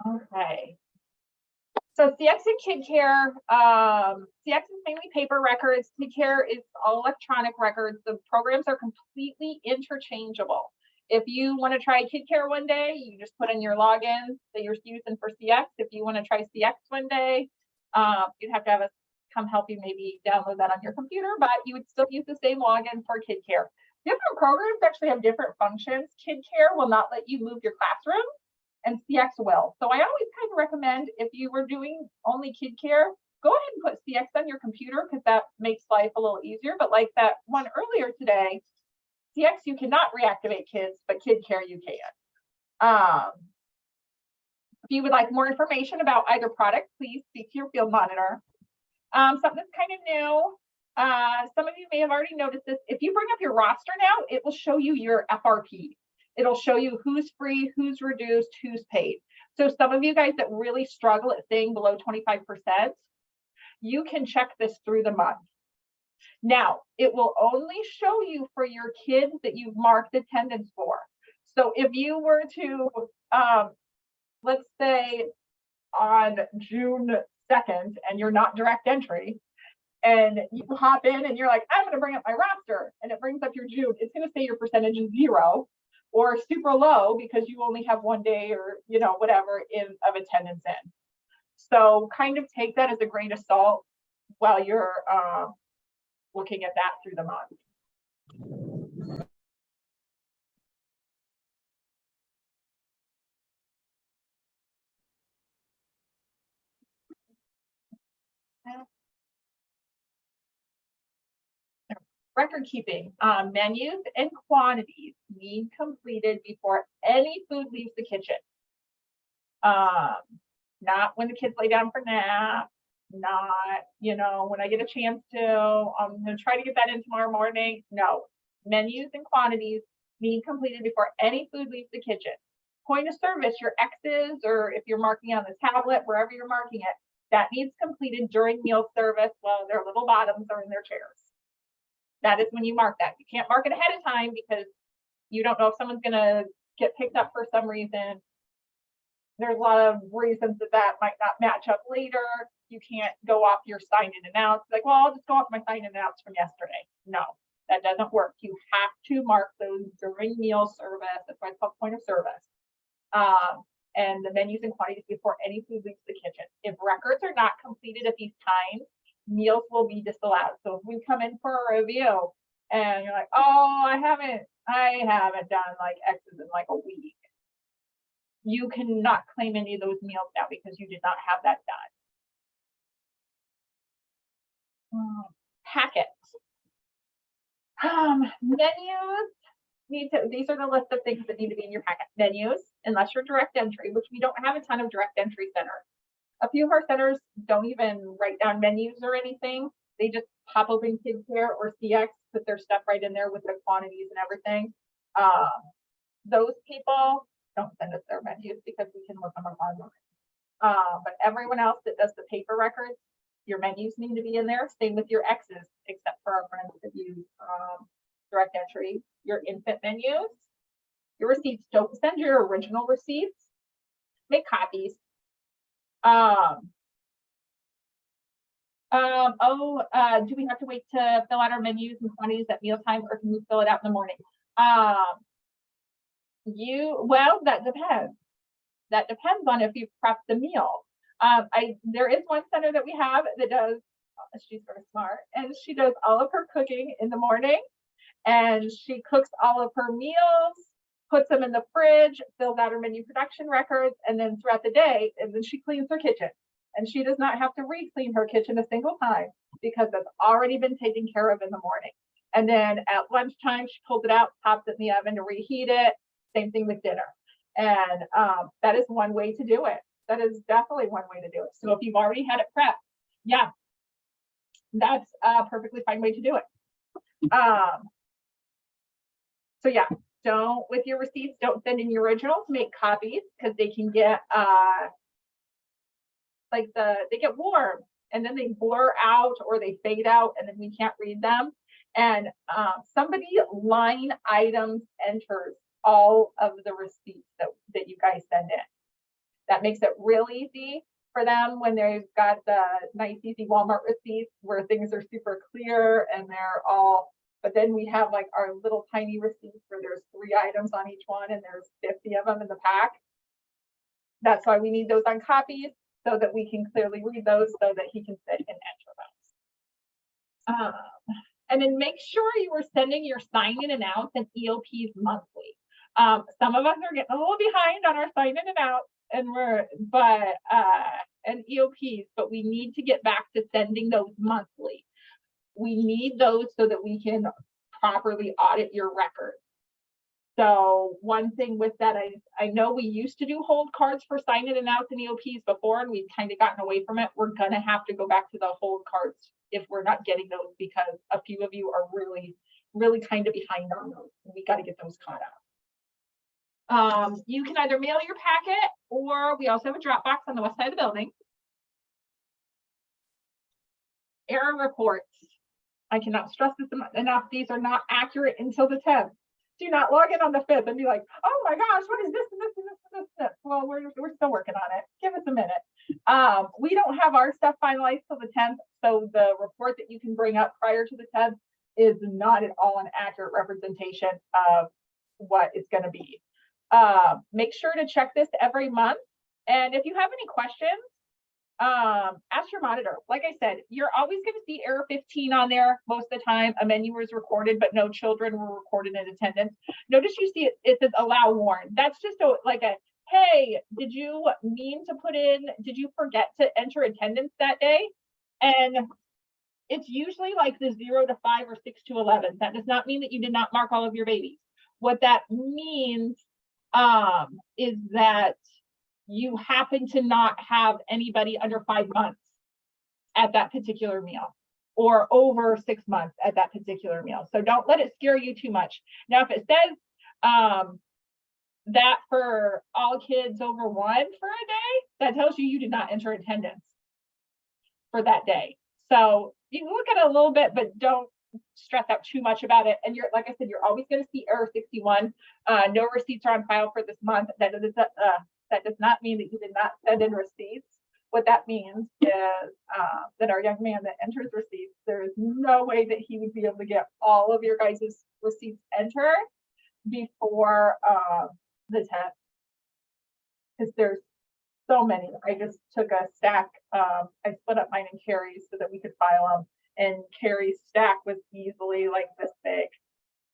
there. Okay. So CX and Kid Care, CX is mainly paper records. Kid Care is all electronic records. The programs are completely interchangeable. If you want to try Kid Care one day, you just put in your login that you're using for CX. If you want to try CX one day, you'd have to have us come help you maybe download that on your computer, but you would still use the same login for Kid Care. Different programs actually have different functions. Kid Care will not let you move your classroom, and CX will. So I always kind of recommend, if you were doing only Kid Care, go ahead and put CX on your computer, because that makes life a little easier. But like that one earlier today, CX, you cannot reactivate kids, but Kid Care you can. If you would like more information about either product, please speak to your field monitor. Something that's kind of new. Some of you may have already noticed this. If you bring up your roster now, it will show you your FRP. It'll show you who's free, who's reduced, who's paid. So some of you guys that really struggle at staying below 25%, you can check this through the month. Now, it will only show you for your kids that you've marked attendance for. So if you were to, let's say on June 2nd, and you're not direct entry, and you hop in and you're like, I'm going to bring up my roster, and it brings up your June, it's going to say your percentage is 0 or super low because you only have 1 day or, you know, whatever of attendance in. So kind of take that as a grain of salt while you're looking at that through the month. Record keeping, menus and quantities need completed before any food leaves the kitchen. Not when the kids lay down for nap, not, you know, when I get a chance to, I'm going to try to get that in tomorrow morning. No, menus and quantities need completed before any food leaves the kitchen. Point of service, your X's, or if you're marking on the tablet, wherever you're marking it, that needs completed during meal service while their little bottoms are in their chairs. That is when you mark that. You can't mark it ahead of time because you don't know if someone's going to get picked up for some reason. There's a lot of reasons that might not match up later. You can't go off your sign in and outs. Like, well, I'll just go off my sign in and outs from yesterday. No, that doesn't work. You have to mark those during meal service. That's why it's called point of service. And the menus and quantities before any food leaves the kitchen. If records are not completed at these times, meals will be disallowed. So if we come in for a review and you're like, oh, I haven't done like X's in like a week, you cannot claim any of those meals now because you did not have that done. Packets. Menus need to, these are the list of things that need to be in your packet. Menus, unless you're direct entry, which we don't have a ton of direct entry centers. A few of our centers don't even write down menus or anything. They just pop open Kid Care or CX, put their stuff right in there with the quantities and everything. Those people don't send us their menus because we can look them up online. But everyone else that does the paper records, your menus need to be in there. Same with your X's, except for our friends that use direct entry. Your infant menus, your receipts. Don't send your original receipts. Make copies. Do we have to wait to fill out our menus and quantities at mealtime, or can we fill it out in the morning? Well, that depends. That depends on if you've prepped the meal. There is one center that we have that does, she's very smart, and she does all of her cooking in the morning, and she cooks all of her meals, puts them in the fridge, fills out her menu production records, and then throughout the day, and then she cleans her kitchen. And she does not have to re-clean her kitchen a single time because that's already been taken care of in the morning. And then at lunchtime, she pulls it out, pops it in the oven to reheat it. Same thing with dinner. And that is one way to do it. That is definitely one way to do it. So if you've already had it prepped, yeah, that's a perfectly fine way to do it. So yeah, don't, with your receipts, don't send in your originals, make copies because they can get they get warm and then they blur out or they fade out and then we can't read them. And somebody line items enters all of the receipts that you guys send in. That makes it real easy for them when they've got the nice, easy Walmart receipts where things are super clear and they're all, but then we have like our little tiny receipts where there's 3 items on each one and there's 50 of them in the pack. That's why we need those on copies so that we can clearly read those so that he can sit and enter those. And then make sure you are sending your sign-in and outs and EOPs monthly. Some of us are getting a little behind on our sign-in and out and EOPs, but we need to get back to sending those monthly. We need those so that we can properly audit your record. So one thing with that, I know we used to do hold cards for sign-in and outs and EOPs before, and we've kind of gotten away from it. We're gonna have to go back to the hold cards if we're not getting those because a few of you are really, really kind of behind on those. We got to get those caught up. You can either mail your packet or we also have a drop box on the west side of the building. Error reports. I cannot stress this enough. These are not accurate until the 10th. Do not log in on the 5th and be like, oh my gosh, what is this and this and this and this? Well, we're still working on it. Give us a minute. We don't have our stuff finalized till the 10th. So the report that you can bring up prior to the 10th is not at all an accurate representation of what it's going to be. Make sure to check this every month. And if you have any questions, ask your monitor. Like I said, you're always going to see error 15 on there most of the time. A menu was recorded, but no children were recorded in attendance. Notice you see it says allow warn. That's just like a, hey, did you forget to enter attendance that day? And it's usually like the 0 to 5 or 6 to 11. That does not mean that you did not mark all of your babies. What that means is that you happen to not have anybody under 5 months at that particular meal or over 6 months at that particular meal. So don't let it scare you too much. Now, if it says that for all kids over 1 for a day, that tells you did not enter attendance for that day. So you can look at it a little bit, but don't stress out too much about it. And like I said, you're always going to see error 61. No receipts are on file for this month. That does not mean that you did not send in receipts. What that means is that our young man that enters receipts, there is no way that he would be able to get all of your guys' receipts entered before the 10th. Because there's so many. I just took a stack. I split up mine and Carrie's so that we could file them. And Carrie's stack was easily like this big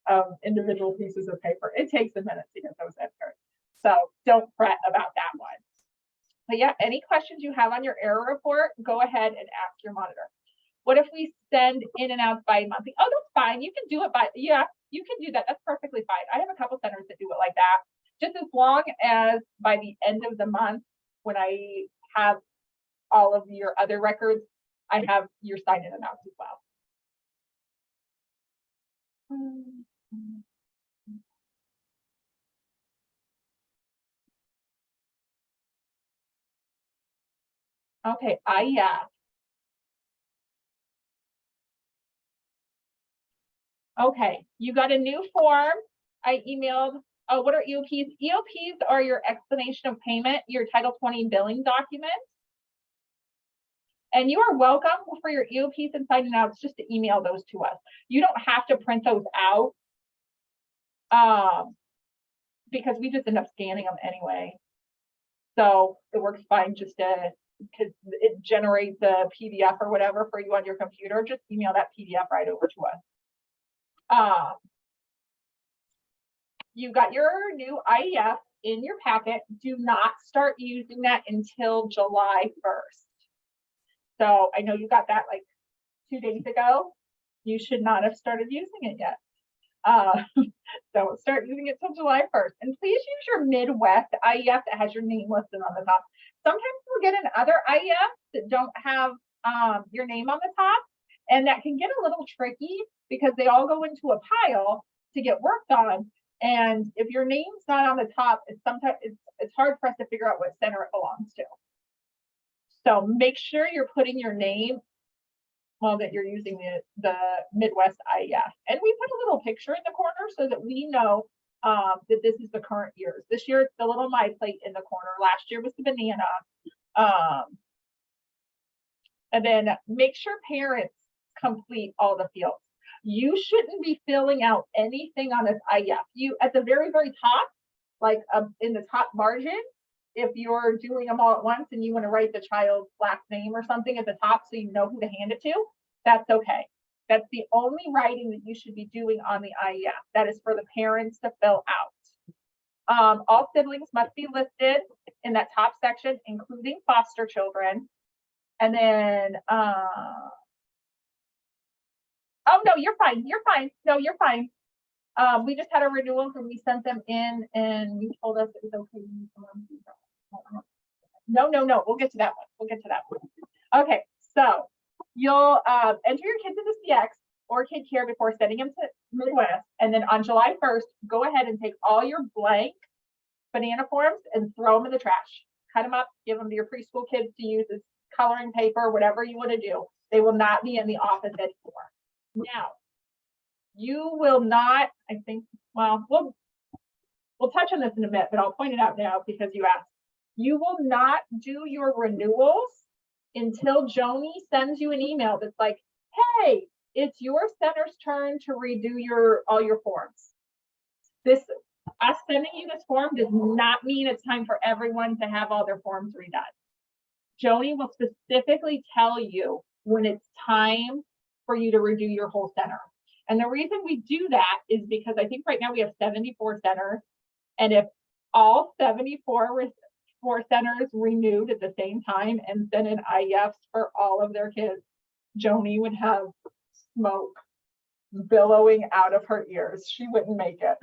of individual pieces of paper. It takes a minute to get those entered. So don't fret about that one. But yeah, any questions you have on your error report, go ahead and ask your monitor. What if we send in and out bi-monthly? Oh, that's fine. You can do it you can do that. That's perfectly fine. I have a couple centers that do it like that. Just as long as by the end of the month, when I have all of your other records, I have your sign in and out as well. Okay, okay, you got a new form. I emailed. Oh, what are EOPs? EOPs are your explanation of payment, your Title 20 billing document. And you are welcome for your EOPs and signing outs just to email those to us. You don't have to print those out because we just end up scanning them anyway. So it works fine just to because it generates a PDF or whatever for you on your computer, just email that PDF right over to us. You got your new IEF in your packet. Do not start using that until July 1st. So I know you got that like 2 days ago. You should not have started using it yet. Don't start using it till July 1st. And please use your Midwest IEF that has your name listed on the top. Sometimes we'll get in other IEFs that don't have your name on the top, and that can get a little tricky because they all go into a pile to get worked on. And if your name's not on the top, it's hard for us to figure out what center it belongs to. So make sure you're putting your name, well, that you're using the Midwest IEF. And we put a little picture in the corner so that we know that this is the current year's. This year it's the little My Plate in the corner. Last year was the banana. And then make sure parents complete all the fields. You shouldn't be filling out anything on this IEF. You at the very, very top, like in the top margin, if you're doing them all at once and you want to write the child's last name or something at the top so you know who to hand it to, that's okay. That's the only writing that you should be doing on the IEF. That is for the parents to fill out. All siblings must be listed in that top section, including foster children. And then, oh, no, you're fine. You're fine. No, you're fine. We just had a renewal and we sent them in and you told us it was okay. No. We'll get to that one. Okay, so you'll enter your kids into CX or Kid Care before sending them to Midwest. And then on July 1st, go ahead and take all your blank banana forms and throw them in the trash. Cut them up, give them to your preschool kids to use as coloring paper, whatever you want to do. They will not be in the office anymore. Now, you will not, I think, well, we'll touch on this in a bit, but I'll point it out now because you asked. You will not do your renewals until Joni sends you an email that's like, hey, it's your center's turn to redo all your forms. Us sending you this form does not mean it's time for everyone to have all their forms redone. Joni will specifically tell you when it's time for you to redo your whole center. And the reason we do that is because I think right now we have 74 centers. And if all 74 centers renewed at the same time and sent in IEFs for all of their kids, Joni would have smoke billowing out of her ears. She wouldn't make it.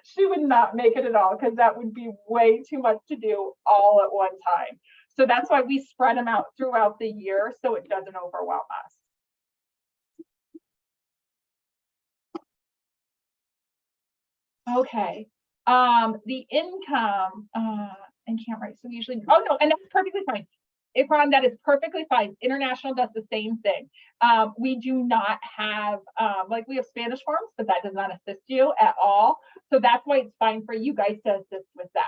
She would not make it at all because that would be way too much to do all at one time. So that's why we spread them out throughout the year so it doesn't overwhelm us. Okay. The income and can't write. So usually, oh no, and that's perfectly fine. Ikram, that is perfectly fine. International does the same thing. We do not have, like we have Spanish forms, but that does not assist you at all. So that's why it's fine for you guys to assist with that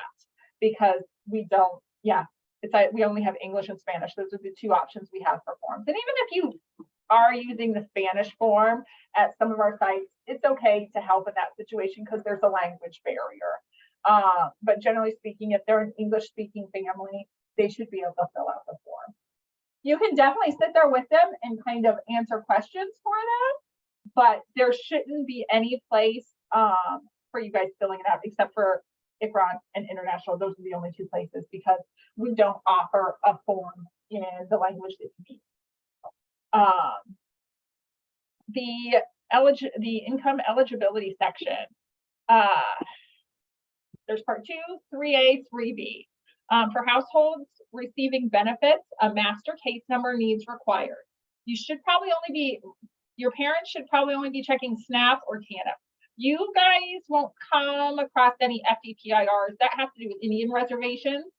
because we don't, it's like we only have English and Spanish. Those are the two options we have for forms. And even if you are using the Spanish form at some of our sites, it's okay to help in that situation because there's a language barrier. But generally speaking, if they're an English speaking family, they should be able to fill out the form. You can definitely sit there with them and kind of answer questions for them, but there shouldn't be any place for you guys filling it out except for ICRON and International. Those are the only two places because we don't offer a form in the language that you need. The income eligibility section. There's part 2, 3A, 3B. For households receiving benefits, a master case number needs required. Your parents should probably only be checking SNAP or TANF. You guys won't come across any FDPIRs. That has to do with Indian reservations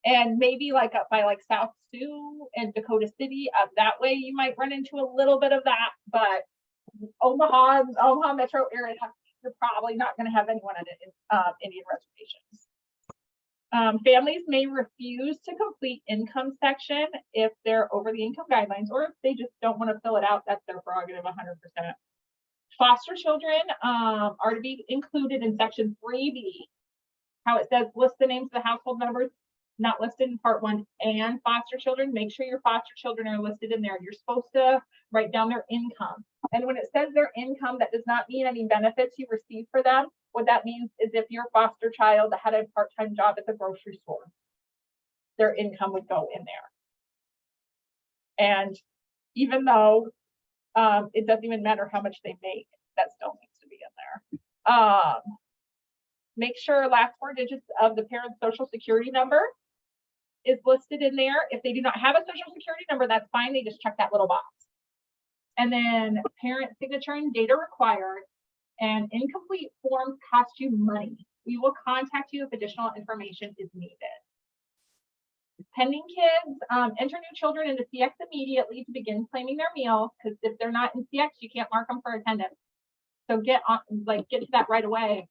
and maybe like up by like South Sioux and Dakota City. Up that way, you might run into a little bit of that, but Omaha metro area, you're probably not going to have anyone in Indian reservations. Families may refuse to complete income section if they're over the income guidelines or if they just don't want to fill it out. That's their prerogative 100%. Foster children are to be included in section 3B. How it says list the names of the household members. not listed in part 1 and foster children, make sure your foster children are listed in there. You're supposed to write down their income. And when it says their income, that does not mean any benefits you receive for them. What that means is if your foster child had a part-time job at the grocery store, their income would go in there. And even though it doesn't even matter how much they make, that still needs to be in there. Make sure last 4 digits of the parent's social security number is listed in there. If they do not have a social security number, that's fine. They just check that little box. And then parent signature and data required, and incomplete forms cost you money. We will contact you if additional information is needed. Pending kids, enter new children into CX immediately to begin claiming their meals, because if they're not in CX, you can't mark them for attendance. So get to that right away.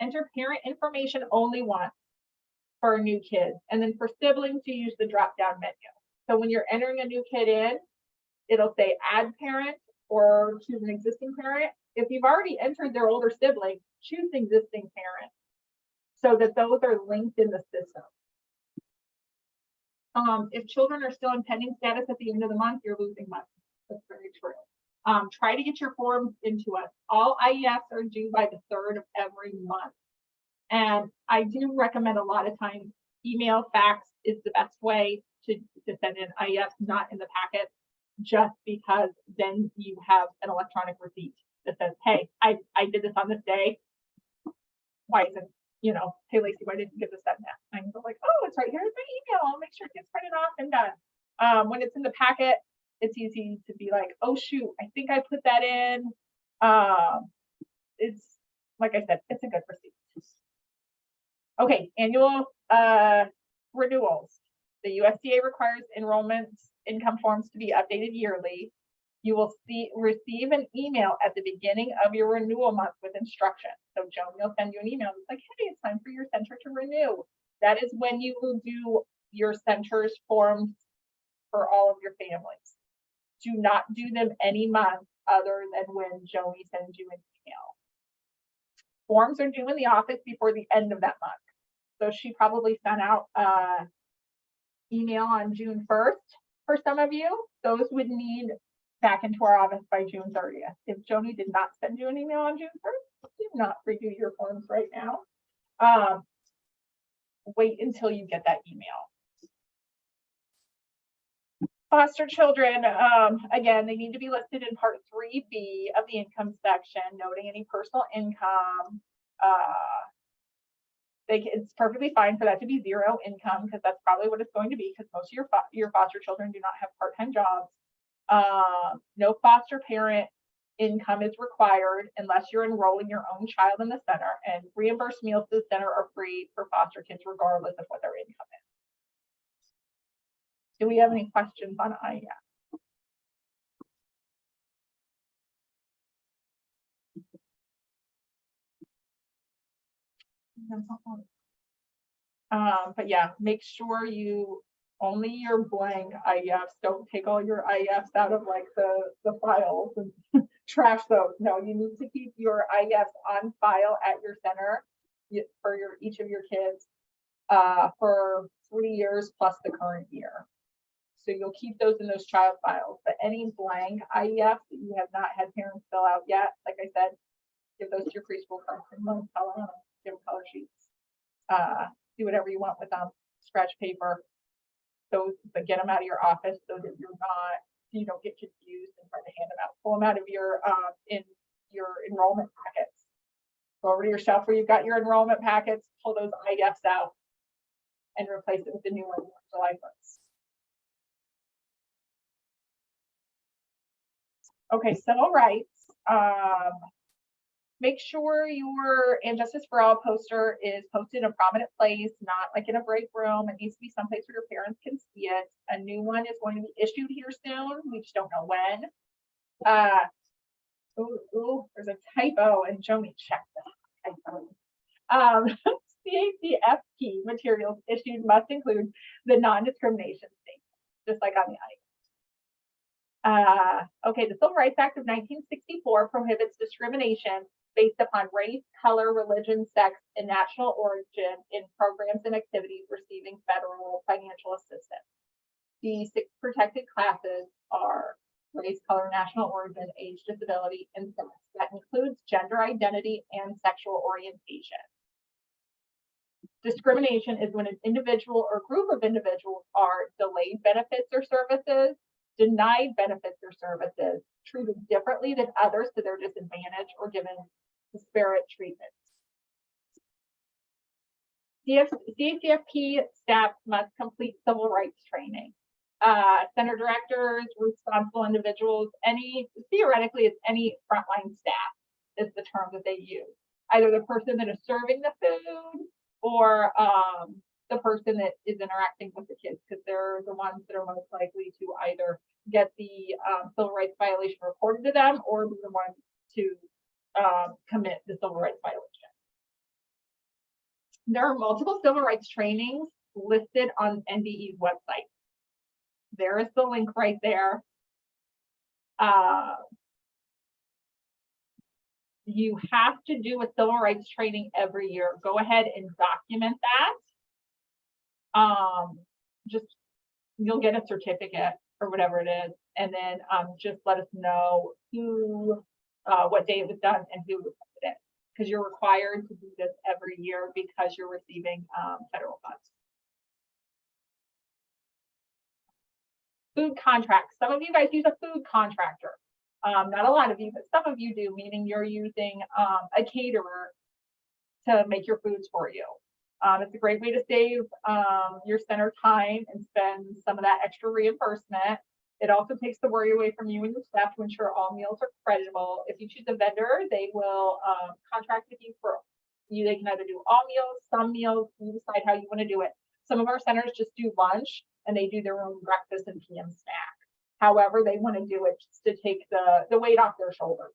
Enter parent information only once for new kids, and then for siblings, you use the drop-down menu. So when you're entering a new kid in, it'll say add parent or choose an existing parent. If you've already entered their older sibling, choose existing parent so that those are linked in the system. If children are still in pending status at the end of the month, you're losing money. That's very true. Try to get your forms into us. All IEFs are due by the 3rd of every month. And I do recommend a lot of times email, fax is the best way to send in IEFs, not in the packet, just because then you have an electronic receipt that says, hey, I did this on this day. Why isn't, hey Lacey, why didn't you get this done now? I can go like, oh, it's right here in my email. I'll make sure it gets printed off and done. When it's in the packet, it's easy to be like, oh shoot, I think I put that in. It's like I said, it's a good receipt. Okay, annual renewals. The USDA requires enrollment income forms to be updated yearly. You will receive an email at the beginning of your renewal month with instructions. So Joan will send you an email. It's like, hey, it's time for your center to renew. That is when you will do your center's forms for all of your families. Do not do them any month other than when Joni sends you an email. Forms are due in the office before the end of that month. So she probably sent out email on June 1st for some of you. Those would need back into our office by June 30th. If Joni did not send you an email on June 1st, do not redo your forms right now. Wait until you get that email. Foster children, again, they need to be listed in part 3B of the income section, noting any personal income. It's perfectly fine for that to be 0 income, because that's probably what it's going to be, because most of your foster children do not have part-time jobs. No foster parent income is required unless you're enrolling your own child in the center, and reimbursed meals to the center are free for foster kids regardless of what their income is. Do we have any questions on IEF? But yeah, make sure you only your blank IEFs. Don't take all your IEFs out of like the files and trash those. No, you need to keep your IEFs on file at your center for each of your kids for 3 years plus the current year. So you'll keep those in those child files, but any blank IEFs that you have not had parents fill out yet, like I said, give those to your preschool person, color on them, give them color sheets. Do whatever you want with them, scratch paper, those, but get them out of your office so that you don't get confused and try to hand them out. Pull them out of your in your enrollment packets. Go over to your shelf where you've got your enrollment packets, pull those IEFs out and replace it with the new ones on July 1st. Okay, civil rights. Make sure your And Justice for All poster is posted in a prominent place, not like in a break room. It needs to be someplace where your parents can see it. A new one is going to be issued here soon. We just don't know when. There's a typo, and Joni checked that typo. CACFP materials issued must include the non-discrimination statement, just like on the item. Okay, the Civil Rights Act of 1964 prohibits discrimination based upon race, color, religion, sex, and national origin in programs and activities receiving federal financial assistance. The 6 protected classes are race, color, national origin, age, disability, and sex. That includes gender identity and sexual orientation. Discrimination is when an individual or group of individuals are delayed benefits or services, denied benefits or services, treated differently than others to their disadvantage, or given disparate treatment. CACFP staff must complete civil rights training. Center directors, responsible individuals, theoretically it's any frontline staff is the term that they use. Either the person that is serving the food or the person that is interacting with the kids, because they're the ones that are most likely to either get the civil rights violation reported to them or be the ones to commit the civil rights violation. There are multiple civil rights trainings listed on NDE's website. There is the link right there. You have to do a civil rights training every year. Go ahead and document that. You'll get a certificate or whatever it is, and then just let us know who, what day it was done and who accepted it, because you're required to do this every year because you're receiving federal funds. Food contracts. Some of you guys use a food contractor. Not a lot of you, but some of you do, meaning you're using a caterer to make your foods for you. It's a great way to save your center time and spend some of that extra reimbursement. It also takes the worry away from you and your staff to ensure all meals are creditable. If you choose a vendor, they will contract with you for you. They can either do all meals, some meals, you decide how you want to do it. Some of our centers just do lunch and they do their own breakfast and PM snack. However, they want to do it just to take the weight off their shoulders.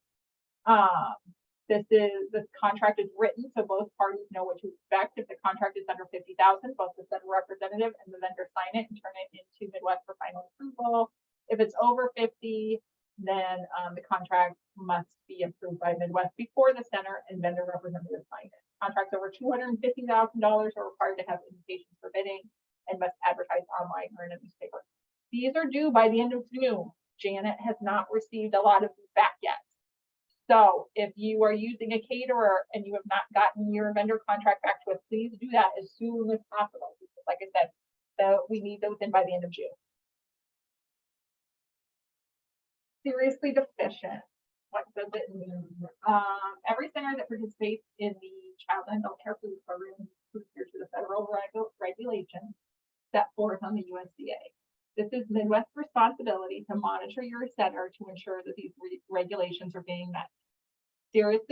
This contract is written so both parties know what to expect. If the contract is under $50,000, both the center representative and the vendor sign it and turn it into Midwest for final approval. If it's over 50, then the contract must be approved by Midwest before the center and vendor representative sign it. Contracts over $250,000 are required to have invitations for bidding and must advertise online or in a newspaper. These are due by the end of June. Janet has not received a lot of these back yet. So if you are using a caterer and you have not gotten your vendor contract back to us, please do that as soon as possible. Because like I said, so we need those in by the end of June. Seriously deficient. What does it mean? Every center that participates in the Child and Adult Care Food Program is adhered to the federal regulations set forth on the USDA. This is Midwest's responsibility to monitor your center to ensure that these regulations are being met. Serious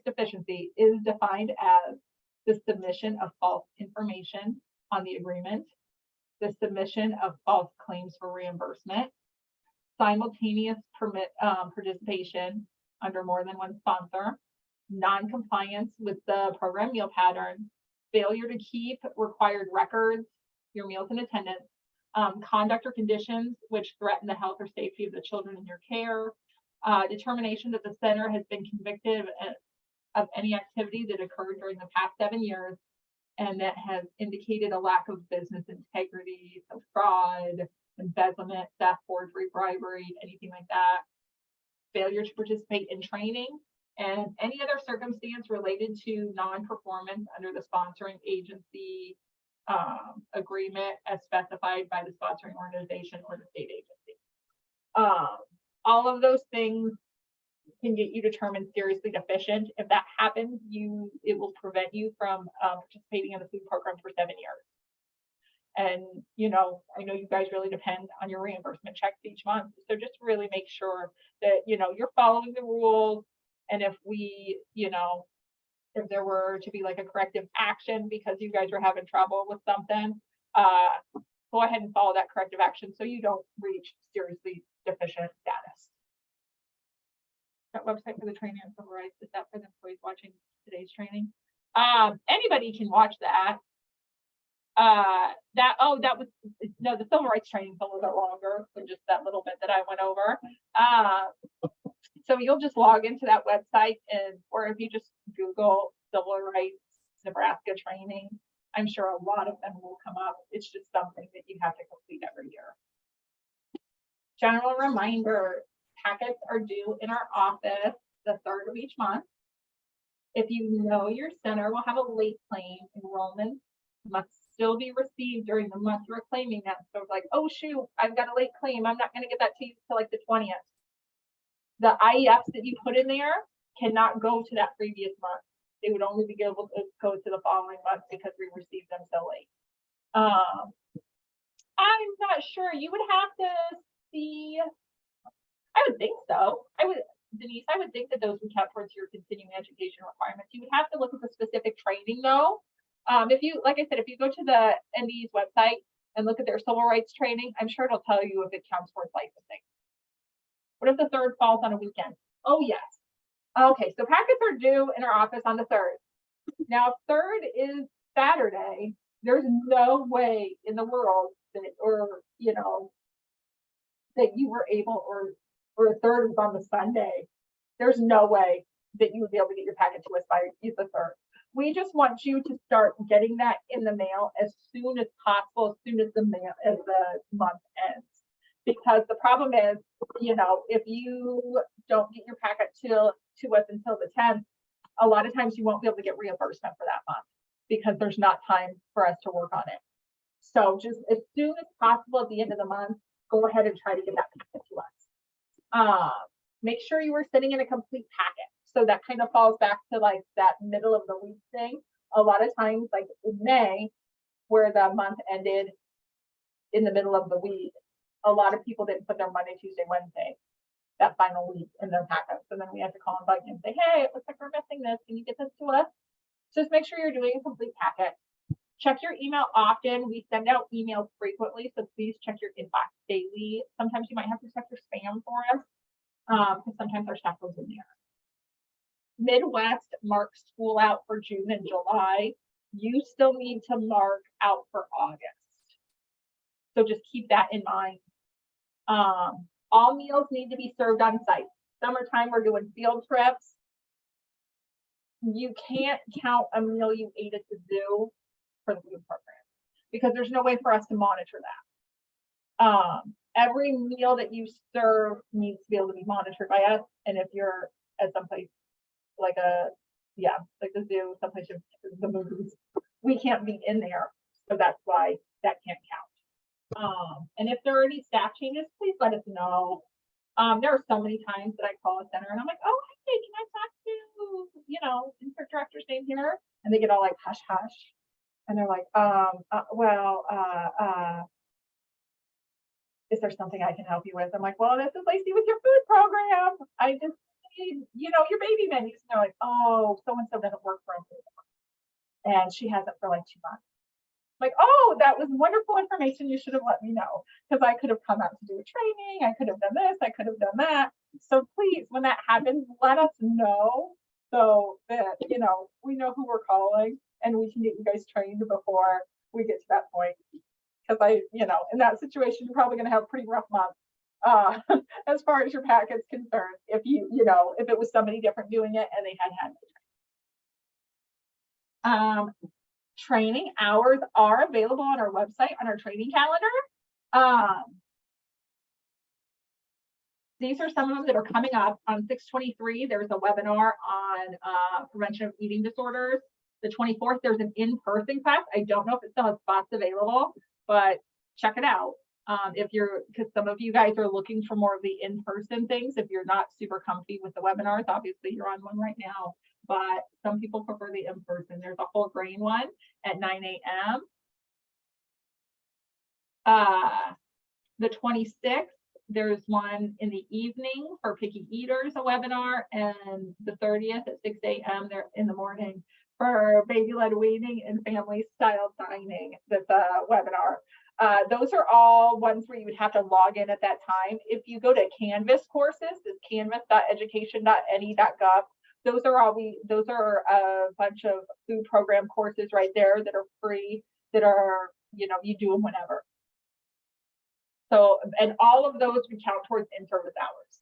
deficiency is defined as the submission of false information on the agreement, the submission of false claims for reimbursement, simultaneous participation under more than one sponsor, non-compliance with the program meal pattern, failure to keep required records, your meals and attendance, conduct or conditions which threaten the health or safety of the children in your care, determination that the center has been convicted of any activity that occurred during the past 7 years and that has indicated a lack of business integrity, so fraud, embezzlement, theft, forgery, bribery, anything like that, failure to participate in training, and any other circumstance related to non-performance under the sponsoring agency agreement as specified by the sponsoring organization or the state agency. All of those things can get you determined seriously deficient. If that happens, it will prevent you from participating in the food program for 7 years. And I know you guys really depend on your reimbursement checks each month. So just really make sure that you're following the rules. And if if there were to be like a corrective action because you guys were having trouble with something, go ahead and follow that corrective action so you don't reach seriously deficient status. That website for the training on civil rights, is that for the employees watching today's training? Anybody can watch that. that was, no, the civil rights training is a little bit longer than just that little bit that I went over. So you'll just log into that website or if you just Google civil rights Nebraska training, I'm sure a lot of them will come up. It's just something that you have to complete every year. General reminder, packets are due in our office the 3rd of each month. If you know your center will have a late claim, enrollment must still be received during the month you're claiming that. So it's like, oh shoot, I've got a late claim. I'm not going to get that to you until like the 20th. The IEFs that you put in there cannot go to that previous month. They would only be able to go to the following month because we received them so late. I'm not sure. You would have to see. I would think so. Denise, I would think that those would count towards your continuing education requirements. You would have to look at the specific training though. If you, like I said, if you go to the NDE's website and look at their civil rights training, I'm sure it'll tell you if it counts towards licensing. What if the 3rd falls on a weekend? Oh yes. Okay, so packets are due in our office on the 3rd. Now, if 3rd is Saturday, there's no way in the world that, that you were able, or 3rd is on the Sunday. There's no way that you would be able to get your packet to us by the 3rd. We just want you to start getting that in the mail as soon as possible, as soon as the month ends. Because the problem is, if you don't get your packet to us until the 10th, a lot of times you won't be able to get reimbursement for that month because there's not time for us to work on it. So just as soon as possible at the end of the month, go ahead and try to get that packet to us. Make sure you are sending in a complete packet. So that kind of falls back to like that middle of the week thing. A lot of times, like in May, where the month ended in the middle of the week, a lot of people didn't put their Monday, Tuesday, Wednesday, that final week in their packets. And then we had to call and bug you and say, hey, it looks like we're missing this. Can you get this to us? Just make sure you're doing a complete packet. Check your email often. We send out emails frequently, so please check your inbox daily. Sometimes you might have to check your spam for us, because sometimes our stuff goes in there. Midwest marks school out for June and July. You still need to mark out for August. So just keep that in mind. All meals need to be served on site. Summertime, we're doing field trips. You can't count a meal you ate at the zoo for the food program because there's no way for us to monitor that. Every meal that you serve needs to be able to be monitored by us. And if you're at someplace like like the zoo, someplace the movies, we can't be in there. So that's why that can't count. And if there are any staff changes, please let us know. There are so many times that I call a center and I'm like, oh, hey, can I talk to, insert director's name here? And they get all like hush hush. And they're like, is there something I can help you with? I'm like, well, this is Lacey with your food program. I just need, your baby menus. And they're like, oh, so-and-so doesn't work for us anymore. And she hasn't for like 2 months. Like, oh, that was wonderful information. You should have let me know because I could have come out to do a training. I could have done this. I could have done that. So please, when that happens, let us know so that, we know who we're calling and we can get you guys trained before we get to that point. Because in that situation, you're probably going to have a pretty rough month as far as your packet's concerned. If if it was somebody different doing it and they had training hours are available on our website, on our training calendar. These are some of them that are coming up on 6/23. There's a webinar on prevention of eating disorders. The 24th, there's an in-person class. I don't know if it still has spots available, but check it out. Because some of you guys are looking for more of the in-person things. If you're not super comfy with the webinars, obviously you're on one right now. But some people prefer the in-person. There's a whole grain one at 9 a.m. The 26th, there's one in the evening for picky eaters, a webinar, and the 30th at 6 a.m. there in the morning for baby-led weaning and family-style dining. That's a webinar. Those are all ones where you would have to log in at that time. If you go to Canvas courses, it's canvas.education.ne.gov. Those are a bunch of food program courses right there that are free that are, you know, you do them whenever. So, and all of those would count towards in-service hours.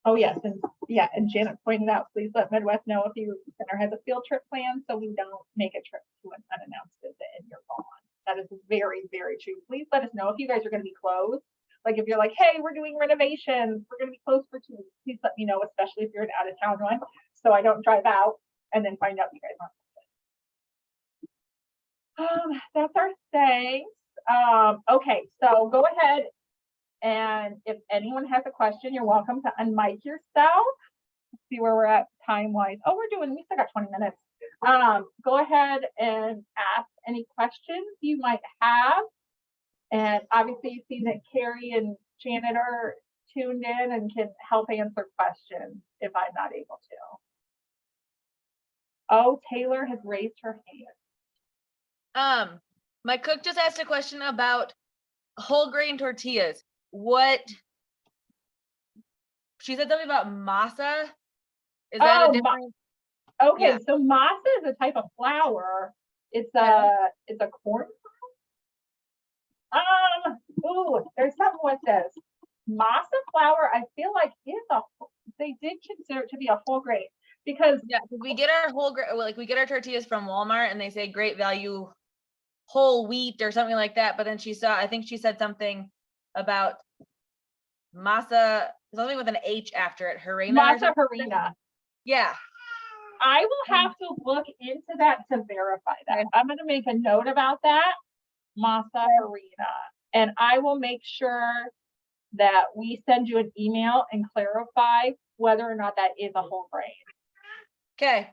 Oh, yes, and yeah, and Janet pointed out, please let Midwest know if your center has a field trip plan so we don't make a trip to an unannounced visit in your lawn. That is very, very true. Please let us know if you guys are going to be closed. Like if you're like, hey, we're doing renovations, we're going to be closed for 2 weeks, please let me know, especially if you're an out of town one, so I don't drive out and then find out you guys aren't. That's our thanks. Okay, so go ahead. And if anyone has a question, you're welcome to unmic yourself. See where we're at time-wise. Oh, we still got 20 minutes. Go ahead and ask any questions you might have. And obviously you see that Carrie and Janet are tuned in and can help answer questions if I'm not able to. Oh, Taylor has raised her hand. My cook just asked a question about whole grain tortillas. What she said something about masa. Is that a different? Okay, Yeah. so masa is a type of flour. It's a corn. Ooh, there's something with this. Masa flour, I feel like they did consider it to be a whole grain because Yeah, we get our we get our tortillas from Walmart and they say great value whole wheat or something like that. But then I think she said something about masa, something with an H after it, harina. Masa harina. Yeah. I will have to look into that to verify that. I'm going to make a note about that. Masa harina. And I will make sure that we send you an email and clarify whether or not that is a whole grain. Okay.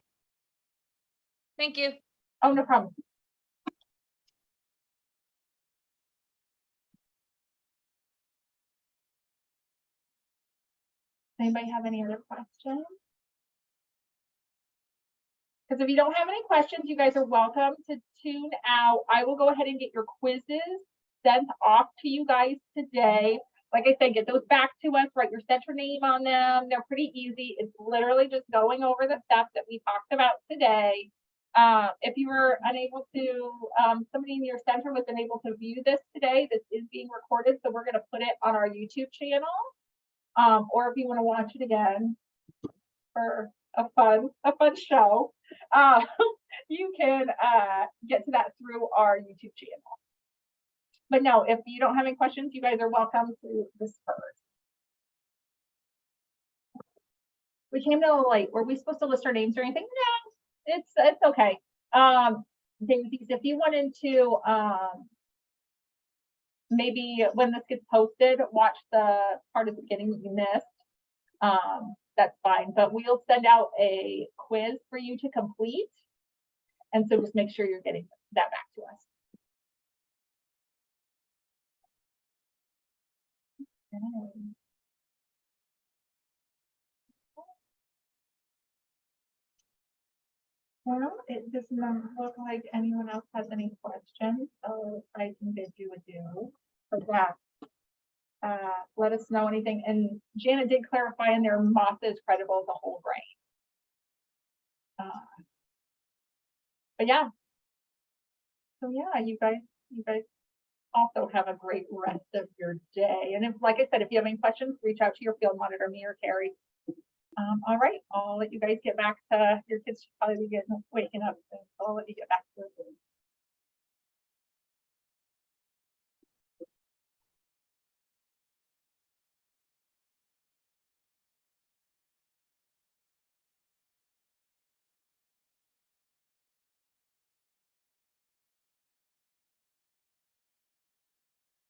Thank you. Oh, no problem. Anybody have any other questions? Because if you don't have any questions, you guys are welcome to tune out. I will go ahead and get your quizzes sent off to you guys today. Like I said, get those back to us, write your center name on them. They're pretty easy. It's literally just going over the stuff that we talked about today. If you were unable to, somebody in your center was unable to view this today, this is being recorded, so we're going to put it on our YouTube channel. Or if you want to watch it again for a fun show, you can get to that through our YouTube channel. But no, if you don't have any questions, you guys are welcome to disperse. We came to a light. Were we supposed to list our names or anything? No, it's okay. Daisies, if you wanted to maybe when this gets posted, watch the part of the beginning that you missed. That's fine, but we'll send out a quiz for you to complete. And so just make sure you're getting that back to us. Well, it does not look like anyone else has any questions, so I can bid you adieu. But yeah, let us know anything. And Janet did clarify in there, masa is credible as a whole grain. But yeah. So yeah, you guys also have a great rest of your day. And if, like I said, if you have any questions, reach out to your field monitor, me or Carrie. All right, I'll let you guys get back to your kids should probably be waking up. So I'll let you get back